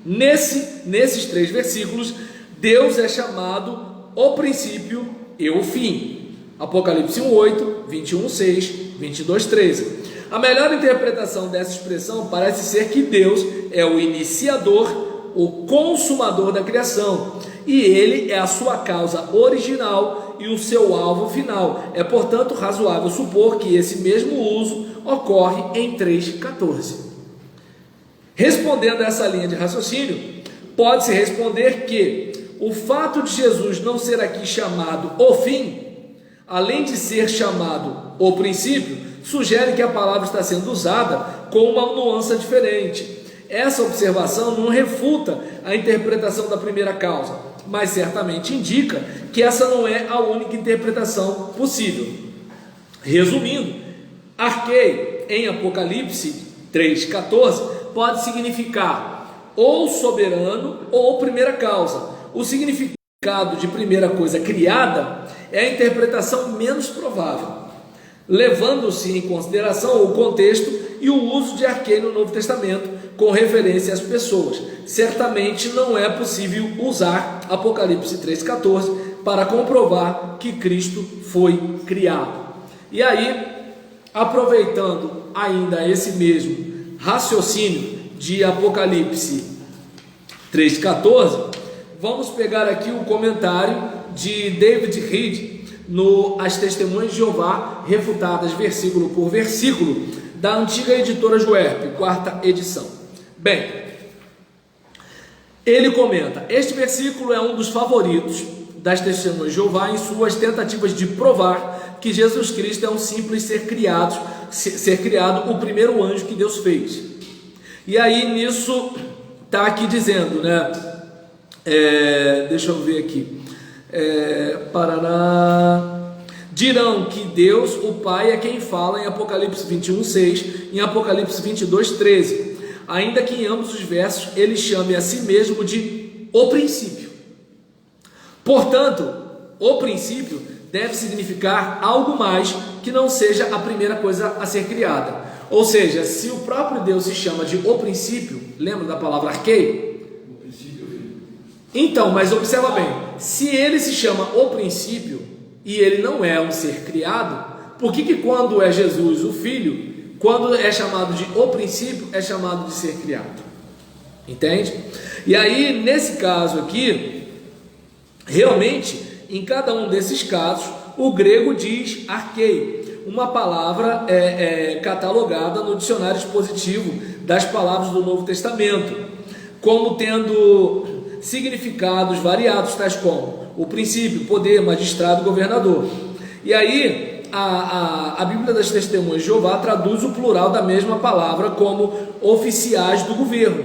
Nesses três versículos, Deus é chamado o princípio e o fim. Apocalipse 1:8, 21:6, 22:13. A melhor interpretação dessa expressão parece ser que Deus é o iniciador, o consumador da criação, e ele é a sua causa original e o seu alvo final. É, portanto, razoável supor que esse mesmo uso ocorre em 3:14. Respondendo a essa linha de raciocínio, pode-se responder que o fato de Jesus não ser aqui chamado o fim, além de ser chamado o princípio, sugere que a palavra está sendo usada com uma nuance diferente. Essa observação não refuta a interpretação da primeira causa, mas certamente indica que essa não é a única interpretação possível. Resumindo, arquei em Apocalipse 3:14 pode significar ou soberano ou primeira causa. O significado de primeira coisa criada é a interpretação menos provável. levando-se em consideração o contexto e o uso de arquê no Novo Testamento com referência às pessoas. Certamente não é possível usar Apocalipse 3,14 para comprovar que Cristo foi criado. E aí, aproveitando ainda esse mesmo raciocínio de Apocalipse 3,14, vamos pegar aqui o comentário de David Reed no As Testemunhas de Jeová Refutadas, versículo por versículo, da antiga editora Juerp, 4ª edição. Bem, ele comenta: este versículo é um dos favoritos das Testemunhas de Jeová em suas tentativas de provar que Jesus Cristo é um simples ser criado, o primeiro anjo que Deus fez. E aí nisso está aqui dizendo, né? Deixa eu ver aqui. Dirão que Deus, o Pai, é quem fala em Apocalipse 21:6, em Apocalipse 22:13, ainda que em ambos os versos ele chame a si mesmo de o princípio. Portanto, o princípio deve significar algo mais que não seja a primeira coisa a ser criada. Ou seja, se o próprio Deus se chama de o princípio, lembra da palavra arquei? O princípio vivo. Então, mas observa bem, se ele se chama o princípio e ele não é um ser criado, por que quando é Jesus o Filho, quando é chamado de o princípio, é chamado de ser criado? Entende? E aí, nesse caso aqui, realmente, em cada um desses casos, o grego diz arquei, uma palavra catalogada no dicionário expositivo das palavras do Novo Testamento, como tendo significados variados, tais como o princípio, poder, magistrado, governador. E aí a Bíblia das Testemunhas de Jeová traduz o plural da mesma palavra como oficiais do governo.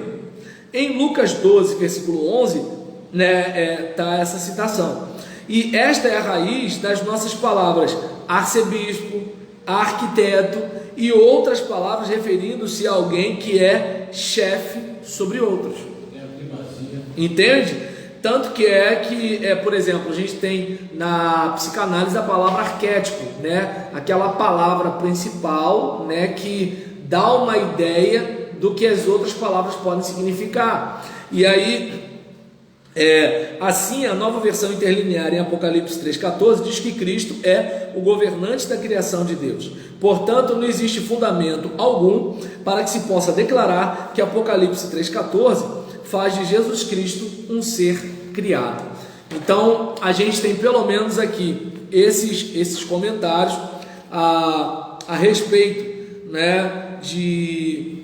Em Lucas 12, versículo 11, está essa citação. E esta é a raiz das nossas palavras arcebispo, arquiteto e outras palavras referindo-se a alguém que é chefe sobre outros. Entende? Tanto que por exemplo, a gente tem na psicanálise a palavra arquétipo, né? Aquela palavra principal, né? Que dá uma ideia do que as outras palavras podem significar. E aí, assim, a nova versão interlinear em Apocalipse 3,14 diz que Cristo é o governante da criação de Deus. Portanto, não existe fundamento algum para que se possa declarar que Apocalipse 3,14 faz de Jesus Cristo um ser criado. Então, a gente tem pelo menos aqui esses comentários a respeito, né, de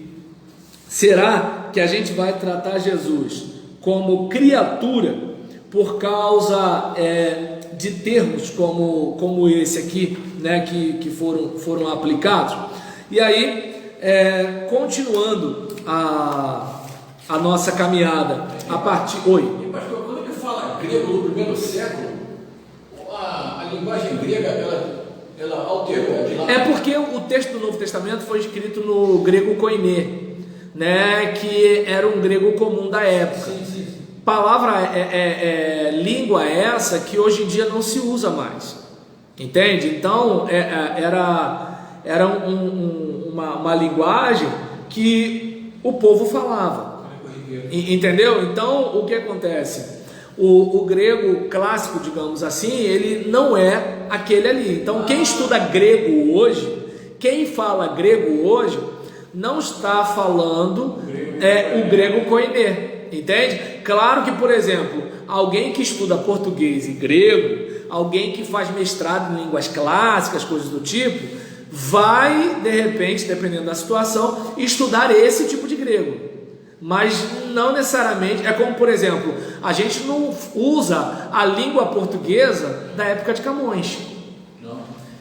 será que a gente vai tratar Jesus como criatura por causa de termos como esse aqui, né, que foram aplicados. E aí, continuando a nossa caminhada a partir... Oi? E pastor, quando ele fala grego no primeiro século, a linguagem grega ela alterou de lá. É porque o texto do Novo Testamento foi escrito no grego koiné, né, que era um grego comum da época. Sim. Palavra língua essa que hoje em dia não se usa mais, entende? Então era uma linguagem que o povo falava, entendeu? Então o que acontece? O grego clássico, digamos assim, ele não é aquele ali. Então quem estuda grego hoje, quem fala grego hoje, não está falando o grego koiné. Entende? Claro que, por exemplo, alguém que estuda português e grego, alguém que faz mestrado em línguas clássicas, coisas do tipo, vai, de repente, dependendo da situação, estudar esse tipo de grego. Mas não necessariamente, é como, por exemplo, a gente não usa a língua portuguesa da época de Camões. Não.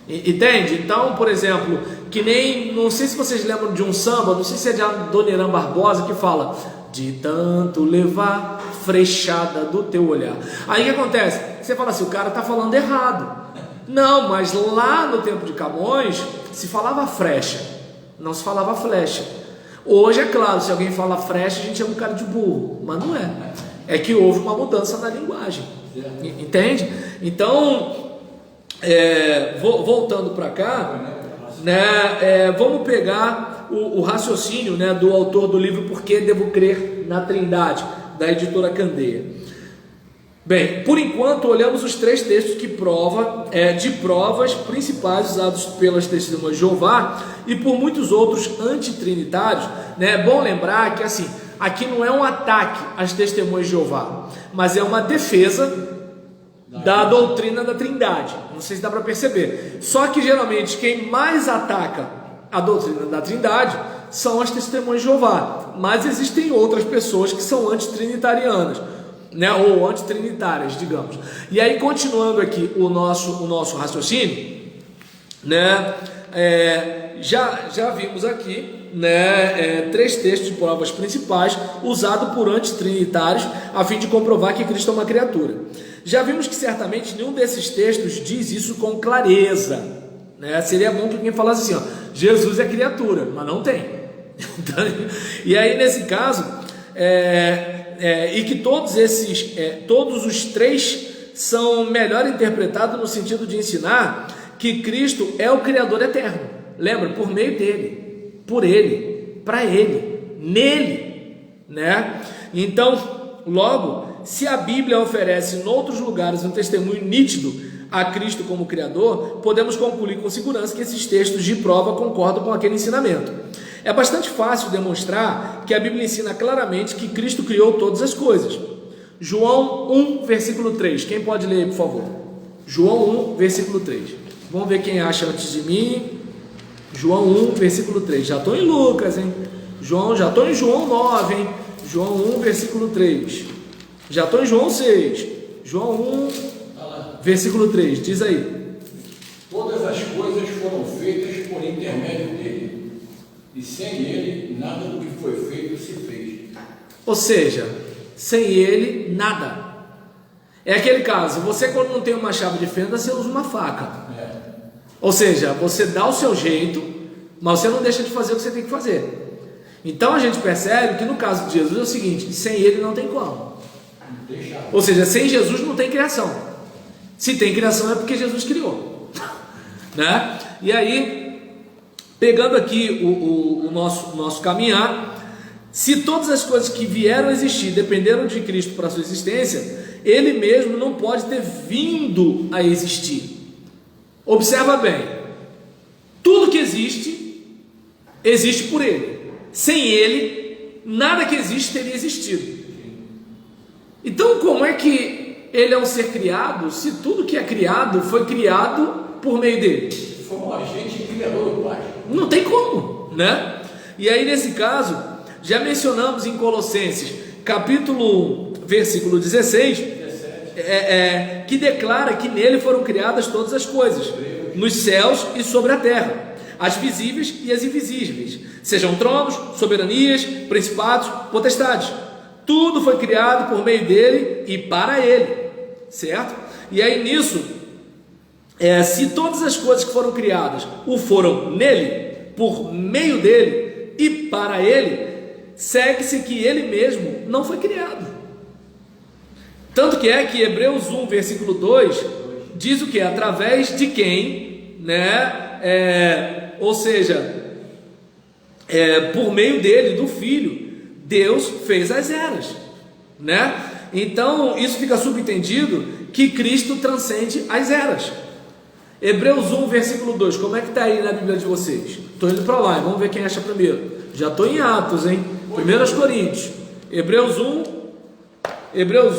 Entende? Então, por exemplo, que nem, não sei se vocês lembram de um samba, não sei se é de Adoniran Barbosa, que fala: de tanto levar frechada do teu olhar. Aí o que acontece? Você fala assim, o cara está falando errado. Não, mas lá no tempo de Camões se falava frecha, não se falava flecha. Hoje, é claro, se alguém fala frecha, a gente chama o cara de burro, mas não é. É que houve uma mudança na linguagem. Entende? Então, voltando para cá, né? Vamos pegar o raciocínio, né, do autor do livro Por que Devo Crer na Trindade, da editora Candeia. Bem, por enquanto olhamos os 3 textos que de provas principais usados pelas testemunhas de Jeová e por muitos outros antitrinitários, né? É bom lembrar que assim, aqui não é um ataque às testemunhas de Jeová, mas é uma defesa da doutrina da Trindade. Não sei se dá para perceber. Só que geralmente quem mais ataca a doutrina da Trindade são as testemunhas de Jeová, mas existem outras pessoas que são antitrinitarianas, né, ou antitrinitárias, digamos. E aí, continuando aqui o nosso raciocínio, né, já vimos aqui, né, 3 textos de provas principais usados por antitrinitários a fim de comprovar que Cristo é uma criatura. Já vimos que certamente nenhum desses textos diz isso com clareza, né? Seria bom que alguém falasse assim, ó, Jesus é criatura, mas não tem. E aí, nesse caso, e que todos os 3 são melhor interpretados no sentido de ensinar que Cristo é o Criador eterno. Lembra? Por meio dele, por ele, para ele, nele, né? Então, logo, se a Bíblia oferece em outros lugares um testemunho nítido a Cristo como Criador, podemos concluir com segurança que esses textos de prova concordam com aquele ensinamento. É bastante fácil demonstrar que a Bíblia ensina claramente que Cristo criou todas as coisas. João 1, versículo 3. Quem pode ler, por favor? João 1, versículo 3. Vamos ver quem acha antes de mim. João 1, versículo 3. Já estou em Lucas, hein? Já estou em João 9, hein? João 1, versículo 3. Já estou em João 6. João 1, versículo 3. Diz aí. Todas as coisas foram feitas por intermédio dele, e sem ele nada do que foi feito se fez. Ou seja, sem ele nada. É aquele caso, você quando não tem uma chave de fenda, você usa uma faca. Ou seja, você dá o seu jeito, mas você não deixa de fazer o que você tem que fazer. Então a gente percebe que no caso de Jesus é o seguinte, sem ele não tem como. Ou seja, sem Jesus não tem criação. Se tem criação é porque Jesus criou. Né? E aí, pegando aqui o nosso caminhar, se todas as coisas que vieram a existir dependeram de Cristo para a sua existência, ele mesmo não pode ter vindo a existir. Observa bem, tudo que existe por ele. Sem ele, nada que existe teria existido. Então, como é que ele é um ser criado, se tudo que é criado foi criado por meio dele? Foi um agente criador do Pai. Não tem como, né? E aí, nesse caso, já mencionamos em Colossenses, capítulo 1, versículo 16, que declara que nele foram criadas todas as coisas, nos céus e sobre a terra, as visíveis e as invisíveis, sejam tronos, soberanias, principados, potestades. Tudo foi criado por meio dele e para ele, certo? E aí nisso, se todas as coisas que foram criadas o foram nele, por meio dele e para ele, segue-se que ele mesmo não foi criado. Tanto que Hebreus 1, versículo 2, diz o que? Através de quem, né? Ou seja, por meio dele, do Filho, Deus fez as eras, né? Então, isso fica subentendido que Cristo transcende as eras. Hebreus 1, versículo 2, como é que está aí na Bíblia de vocês? Estou indo para lá, vamos ver quem acha primeiro. Já estou em Atos, hein? 1 Coríntios. Hebreus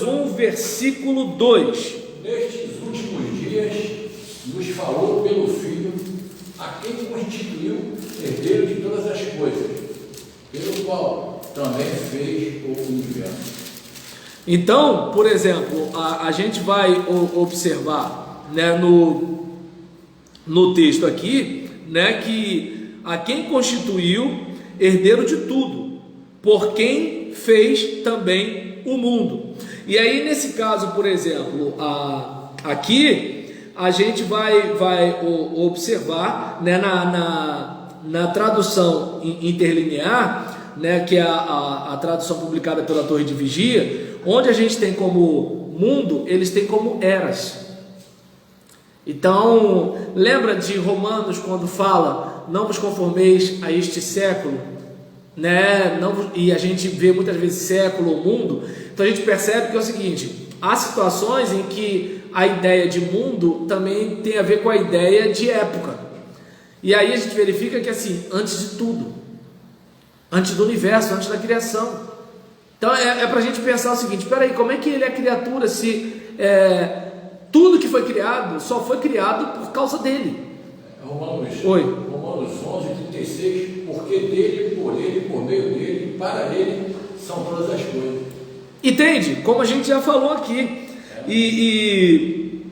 1, versículo 2. Nestes últimos dias, nos falou pelo Filho, a quem constituiu herdeiro de todas as coisas, pelo qual também fez o universo. Então, por exemplo, a gente vai observar, né, no texto aqui, né, que a quem constituiu herdeiro de tudo, por quem fez também o mundo. E aí, nesse caso, por exemplo, aqui a gente vai observar, né, na tradução interlinear, né, que é a tradução publicada pela Torre de Vigia, onde a gente tem como mundo, eles têm como eras. Então, lembra de Romanos quando fala, não vos conformeis a este século, né? E a gente vê muitas vezes século ou mundo, então a gente percebe que é o seguinte, há situações em que a ideia de mundo também tem a ver com a ideia de época, e aí a gente verifica que assim, antes de tudo, antes do universo, antes da criação, então é para a gente pensar o seguinte, espera aí, como é que ele é criatura se tudo que foi criado só foi criado por causa dele? Romanos 11, 36, porque dele, por meio dele, para ele, são todas as coisas. Entende? Como a gente já falou aqui. E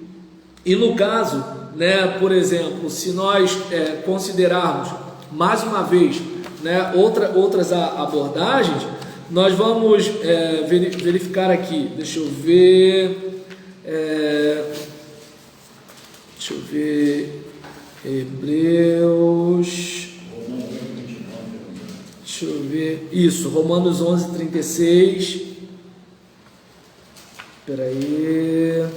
no caso, né, por exemplo, se nós considerarmos, mais uma vez, né, outras abordagens, nós vamos verificar aqui, deixa eu ver, Hebreus, deixa eu ver, isso, Romanos 11, 36, espera aí,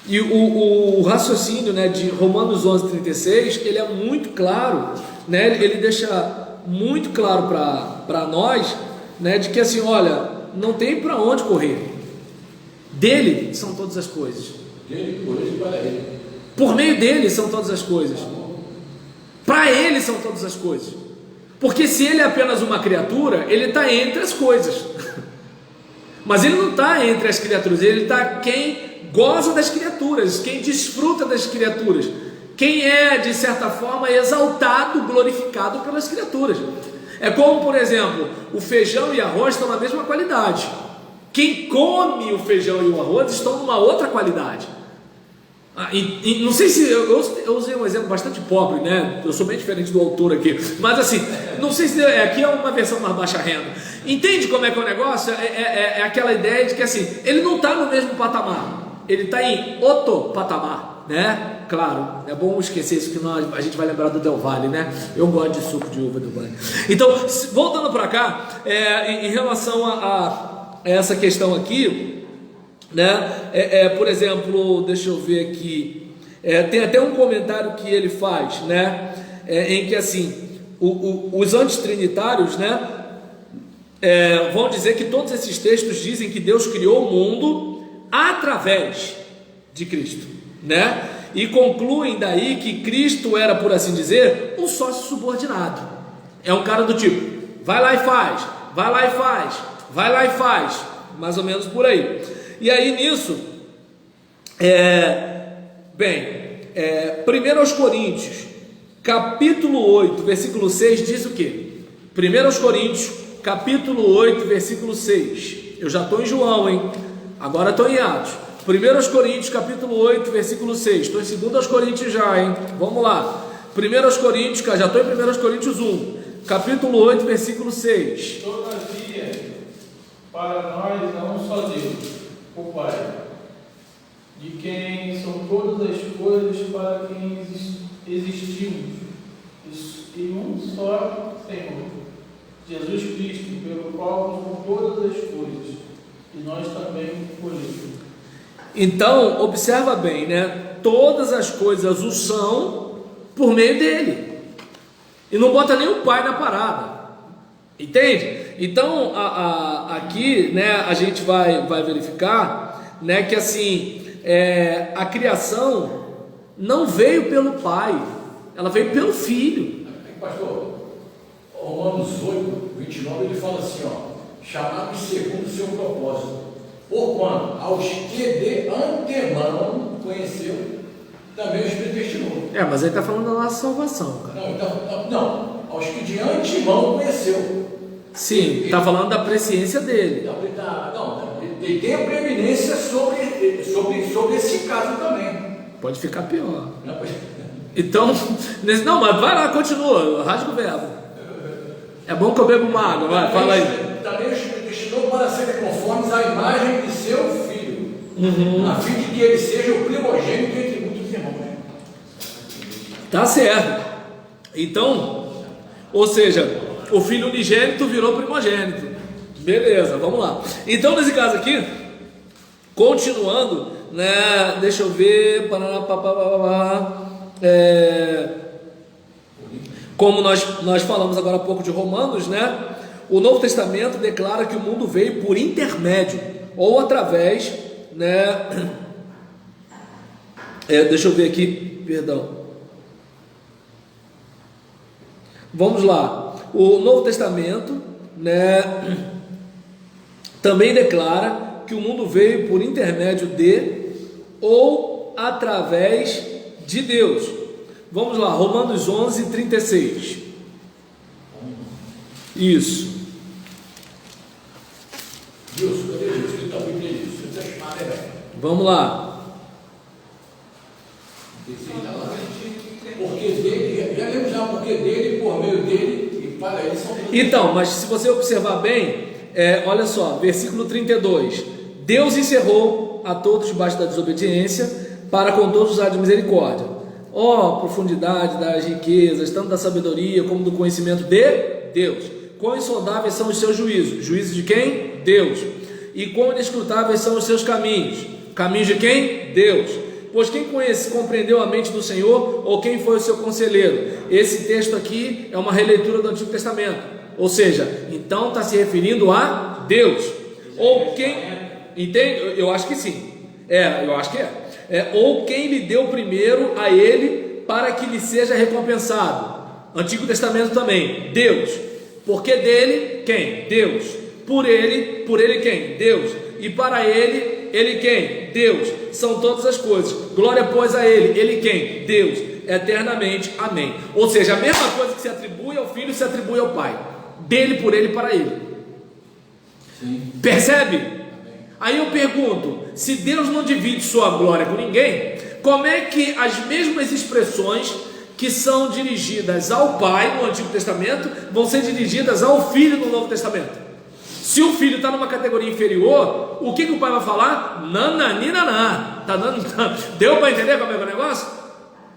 e o raciocínio, né, de Romanos 11, 36, ele é muito claro, né, ele deixa muito claro para nós, né, de que assim, olha, não tem para onde correr, dele são todas as coisas, dele, por ele e para ele, por meio dele são todas as coisas, para ele são todas as coisas, porque se ele é apenas uma criatura, ele está entre as coisas, mas ele não está entre as criaturas, ele está quem goza das criaturas, quem desfruta das criaturas, quem é de certa forma exaltado, glorificado pelas criaturas. É como, por exemplo, o feijão e arroz estão na mesma qualidade, quem come o feijão e o arroz estão numa outra qualidade. E não sei se eu usei um exemplo bastante pobre, né? Eu sou bem diferente do autor aqui, mas assim, não sei se aqui é uma versão mais baixa renda. Entende como é que é o negócio? É aquela ideia de que assim, ele não está no mesmo patamar, ele está em outro patamar, né? Claro, é bom esquecer isso, que a gente vai lembrar do Del Valle, né? Eu gosto de suco de uva do Valle. Então, voltando para cá, em relação a essa questão aqui, né? Por exemplo, deixa eu ver aqui, tem até um comentário que ele faz, né? Em que assim, os antitrinitários, né? Vão dizer que todos esses textos dizem que Deus criou o mundo através de Cristo, né? E concluem daí que Cristo era, por assim dizer, um sócio subordinado. É um cara do tipo, vai lá e faz, vai lá e faz, vai lá e faz, mais ou menos por aí. E aí nisso, 1 aos Coríntios, capítulo 8, versículo 6, diz o quê? 1 aos Coríntios, capítulo 8, versículo 6. Eu já estou em João, hein? Agora estou em Atos. 1 aos Coríntios, capítulo 8, versículo 6. Estou em 2 aos Coríntios já, hein? Vamos lá. 1 aos Coríntios, já estou em 1 aos Coríntios 1, capítulo 8, versículo 6. Todavia, para nós há um só Deus, o Pai, de quem são todas as coisas, para quem existimos, e um só Senhor, Jesus Cristo, pelo qual são todas as coisas, e nós também por ele. Então, observa bem, né? Todas as coisas o são por meio dele, e não bota nem o Pai na parada, entende? Então, aqui, né, a gente vai verificar, né, que assim, a criação não veio pelo Pai, ela veio pelo Filho. Pastor, Romanos 8, 29, ele fala assim, chamados segundo o seu propósito, porquanto aos que de antemão conheceu, também os predestinou. Mas ele está falando da nossa salvação, cara. Não, aos que de antemão conheceu. Sim, está falando da presciência dele. Ele tem a preeminência sobre esse caso também. Pode ficar pior. Então, não, mas vai lá, continua, rasga o verbo. É bom que eu bebo uma água, vai, fala aí. Também os predestinou para serem conformes à imagem de seu filho, a fim de que ele seja o primogênito entre muitos irmãos. Tá certo. Então, ou seja, o filho unigênito virou primogênito. Beleza, vamos lá. Então, nesse caso aqui, continuando, né? Deixa eu ver, como nós falamos agora há pouco de Romanos, né? O Novo Testamento declara que o mundo veio por intermédio ou através, né? Deixa eu ver aqui, perdão. Vamos lá. O Novo Testamento, né, também declara que o mundo veio por intermédio de ou através de Deus. Vamos lá, Romanos 11, 36. Isso. Wilson, cadê isso? Ele está bem isso. Você está chamado, Vamos lá. Porque dele, já lemos já, porque dele, por meio dele e para ele são todos. Então, mas se você observar bem, olha só, versículo 32. Deus encerrou a todos debaixo da desobediência, para com todos usar de misericórdia. Profundidade das riquezas, tanto da sabedoria como do conhecimento de Deus. Quão insondáveis são os seus juízos? Juízos de quem? Deus. E quão inescrutáveis são os seus caminhos? Caminhos de quem? Deus. Pois quem compreendeu a mente do Senhor, ou quem foi o seu conselheiro? Esse texto aqui é uma releitura do Antigo Testamento, ou seja, então está se referindo a Deus. Ou quem, entende? Eu acho que sim, eu acho que ou quem lhe deu primeiro a ele, para que lhe seja recompensado. Antigo Testamento também, Deus. Porque dele, quem? Deus. Por ele quem? Deus. E para ele quem? Deus. São todas as coisas. Glória, pois, a ele quem? Deus. Eternamente. Amém. Ou seja, a mesma coisa que se atribui ao Filho, se atribui ao Pai. Dele, por ele e para ele. Sim. Percebe? Amém. Aí eu pergunto, se Deus não divide sua glória com ninguém, como é que as mesmas expressões que são dirigidas ao Pai no Antigo Testamento vão ser dirigidas ao Filho no Novo Testamento? Se o filho está numa categoria inferior, o que o pai vai falar? Nananinaná. Deu para entender como é que é o negócio?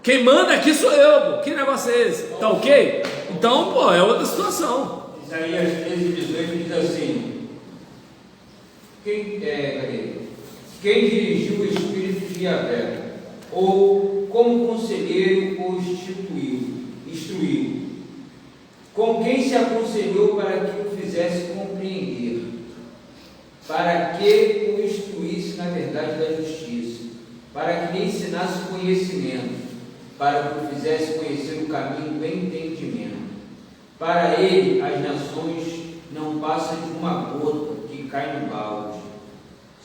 Quem manda aqui sou eu, que negócio é esse? Tá ok? Então, é outra situação. Isaías 13:18 diz assim: quem dirigiu o Espírito de Yahvé, ou como conselheiro o instruiu, com quem se aconselhou para que o fizesse compreender, para que o instruísse na verdade da justiça, para que lhe ensinasse conhecimento, para que o fizesse conhecer o caminho do entendimento. Para ele as nações não passam de uma gota que cai no balde,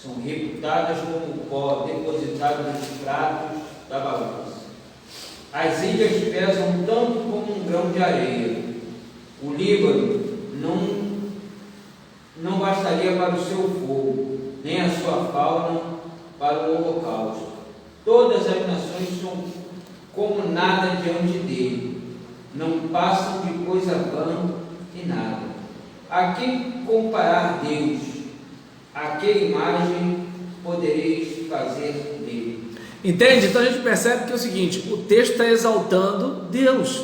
são reputadas como pó depositado nos pratos da balança. As ilhas pesam tanto como um grão de areia. O Líbano não bastaria para o seu fogo, nem a sua fauna para o holocausto. Todas as nações são como nada diante dele, não passam de coisa vã e nada. A quem comparar Deus? A que imagem podereis fazer dele? Entende? Então a gente percebe que é o seguinte, o texto está exaltando Deus.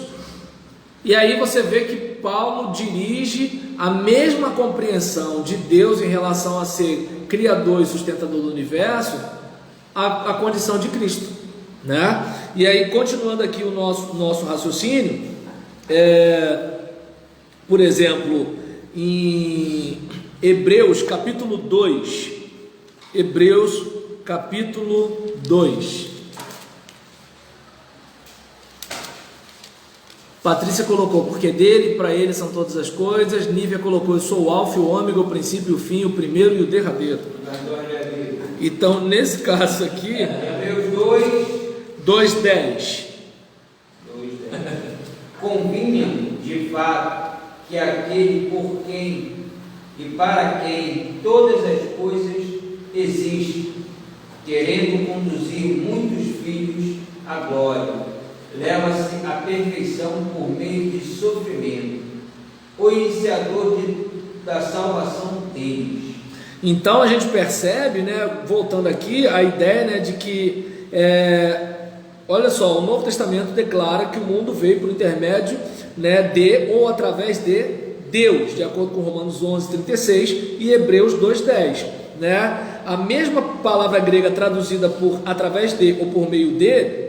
E aí você vê que Paulo dirige a mesma compreensão de Deus em relação a ser criador e sustentador do universo à condição de Cristo, né? E aí, continuando aqui o nosso raciocínio, por exemplo, em Hebreus capítulo 2, Hebreus capítulo 2, Patrícia colocou, porque dele e para ele são todas as coisas. Nívia colocou, eu sou o alfa e o ômega, o princípio e o fim, o primeiro e o derradeiro. Então, nesse caso aqui, Hebreus 2:10. Convinha de fato que aquele por quem e para quem todas as coisas existem, querendo conduzir muitos filhos à glória, leva-se à perfeição por meio de sofrimento, o iniciador da salvação deles. Então a gente percebe, né, voltando aqui, a ideia, né, de que, olha só, o Novo Testamento declara que o mundo veio por intermédio, né, de ou através de Deus, de acordo com Romanos 11:36 e Hebreus 2:10. né, a mesma palavra grega traduzida por através de ou por meio de,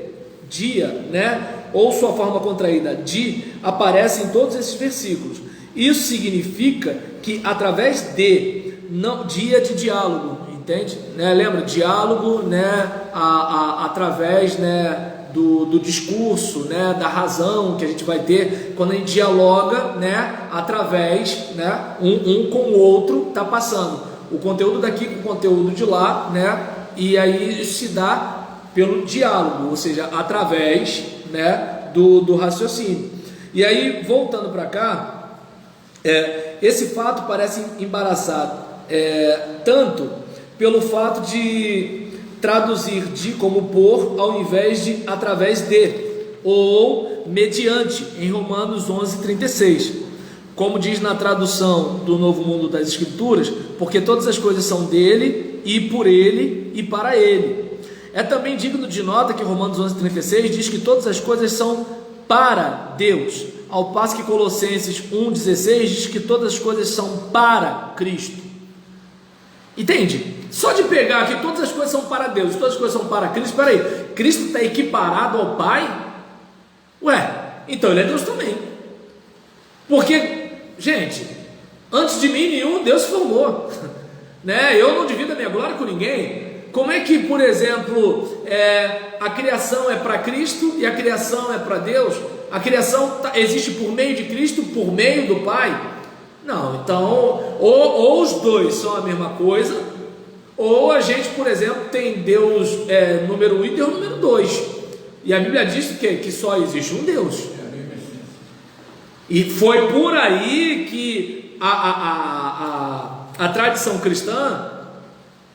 dia, né, ou sua forma contraída de, aparece em todos esses versículos. Isso significa que através de, não, dia de diálogo, entende? Né? Lembra? Diálogo, né, através, né, do discurso, né, da razão que a gente vai ter quando a gente dialoga, né, através, né, um com o outro, está passando o conteúdo daqui com o conteúdo de lá, né, e aí isso se dá pelo diálogo, ou seja, através, né, do raciocínio. E aí, voltando para cá, esse fato parece embaraçar tanto pelo fato de traduzir de como por, ao invés de através de, ou mediante, em Romanos 11:36, como diz na tradução do Novo Mundo das Escrituras, porque todas as coisas são dele, e por ele, e para ele. É também digno de nota que Romanos 11:36 diz que todas as coisas são para Deus, ao passo que Colossenses 1:16 diz que todas as coisas são para Cristo. Entende? Só de pegar aqui todas as coisas são para Deus, todas as coisas são para Cristo. Espera aí, Cristo está equiparado ao Pai? Ué, então ele é Deus também. Porque, gente, antes de mim nenhum Deus se formou, né? Eu não divido a minha glória com ninguém. Como é que, por exemplo, a criação é para Cristo e a criação é para Deus? A criação existe por meio de Cristo, por meio do Pai? Não, então, ou os dois são a mesma coisa, ou a gente, por exemplo, tem Deus número 1 e Deus número 2. E a Bíblia diz que só existe um Deus. E foi por aí que a tradição cristã,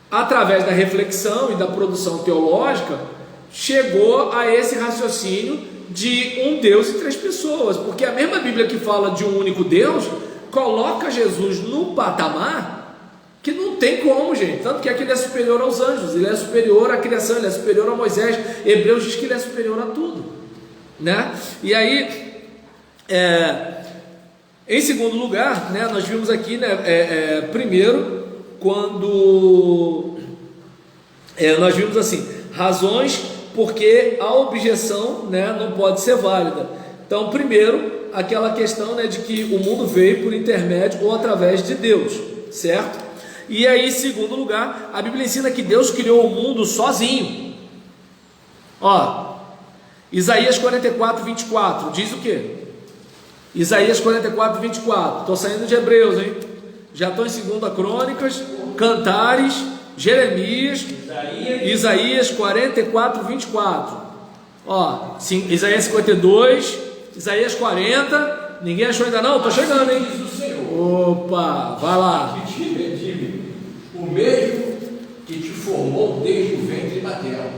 através da reflexão e da produção teológica, chegou a esse raciocínio de um Deus e 3 pessoas, porque a mesma Bíblia que fala de um único Deus coloca Jesus no patamar que não tem como, gente, tanto que ele é superior aos anjos, ele é superior à criação, ele é superior a Moisés. Hebreus diz que ele é superior a tudo, né? E aí, em segundo lugar, né, nós vimos aqui, né, primeiro, quando nós vimos assim, razões porque a objeção, né, não pode ser válida. Então, primeiro, aquela questão, né, de que o mundo veio por intermédio ou através de Deus, certo? E aí, em segundo lugar, a Bíblia ensina que Deus criou o mundo sozinho. Ó, Isaías 44:24 diz o quê? Isaías 44:24. Estou saindo de Hebreus, hein? Já estou em 2 Crônicas, Cantares, Jeremias, Isaías 44:24. Ó, Isaías 52, Isaías 40. Ninguém achou ainda não? Estou chegando, hein? Opa, vai lá. O mesmo que te formou desde o ventre materno.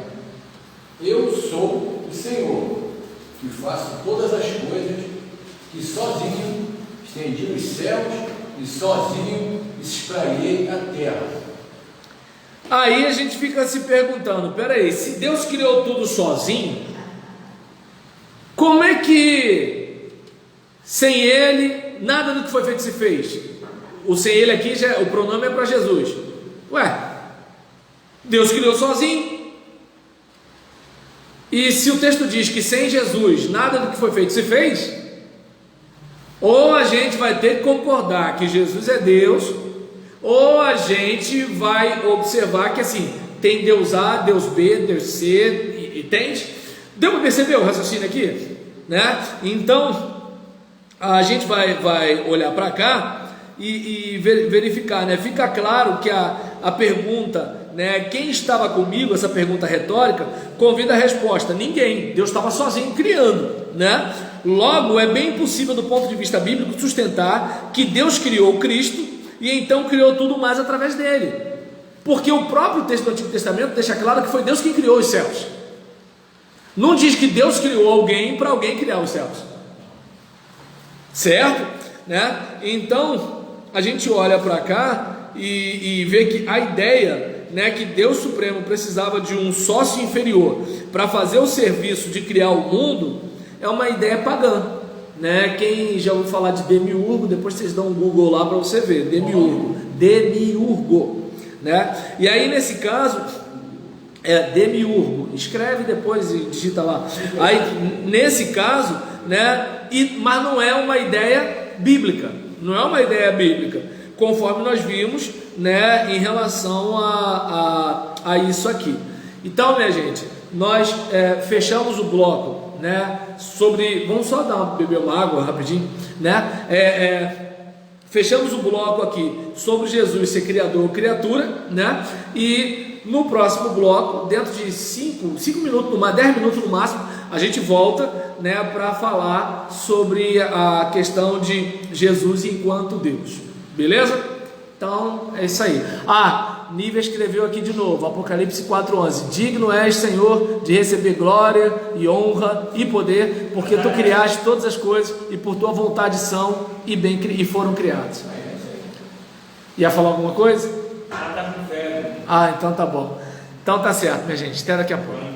Eu sou o Senhor, que faço todas as coisas, que sozinho estendi os céus e sozinho espraiei a terra. Aí a gente fica se perguntando, peraí, se Deus criou tudo sozinho, como é que sem Ele nada do que foi feito se fez? O sem Ele aqui, o pronome é para Jesus. Ué, Deus criou sozinho. E se o texto diz que sem Jesus nada do que foi feito se fez, ou a gente vai ter que concordar que Jesus é Deus, ou a gente vai observar que assim, tem Deus A, Deus B, Deus C, entende? Deu para perceber o raciocínio aqui? Né? Então, a gente vai olhar para cá e verificar, né? Fica claro que a pergunta, né, quem estava comigo, essa pergunta retórica, convida a resposta: ninguém. Deus estava sozinho criando, né? Logo, é bem impossível do ponto de vista bíblico sustentar que Deus criou Cristo e então criou tudo mais através dele, porque o próprio texto do Antigo Testamento deixa claro que foi Deus quem criou os céus. Não diz que Deus criou alguém para alguém criar os céus, certo? Né? Então a gente olha para cá e vê que a ideia, né, que Deus Supremo precisava de um sócio inferior para fazer o serviço de criar o mundo é uma ideia pagã, né? Quem já ouviu falar de Demiurgo, depois vocês dão um Google lá para você ver. Demiurgo, né? E aí nesse caso demiurgo, escreve depois e digita lá. Aí nesse caso, né? Mas não é uma ideia bíblica, não é uma ideia bíblica, conforme nós vimos, né? Em relação a isso aqui. Então, minha gente, nós fechamos o bloco, né? Sobre, vamos só beber uma água rapidinho, né? Fechamos o bloco aqui sobre Jesus ser criador ou criatura, né? E no próximo bloco, dentro de 5 minutos, 10 minutos no máximo, a gente volta, né, para falar sobre a questão de Jesus enquanto Deus. Beleza? Então é isso aí. Nívia escreveu aqui de novo, Apocalipse 4:11: digno és, Senhor, de receber glória e honra e poder, porque tu criaste todas as coisas e por tua vontade são e foram criados. Ia falar alguma coisa? Tá com febre. Então tá bom. Então tá certo, minha gente. Até daqui a pouco.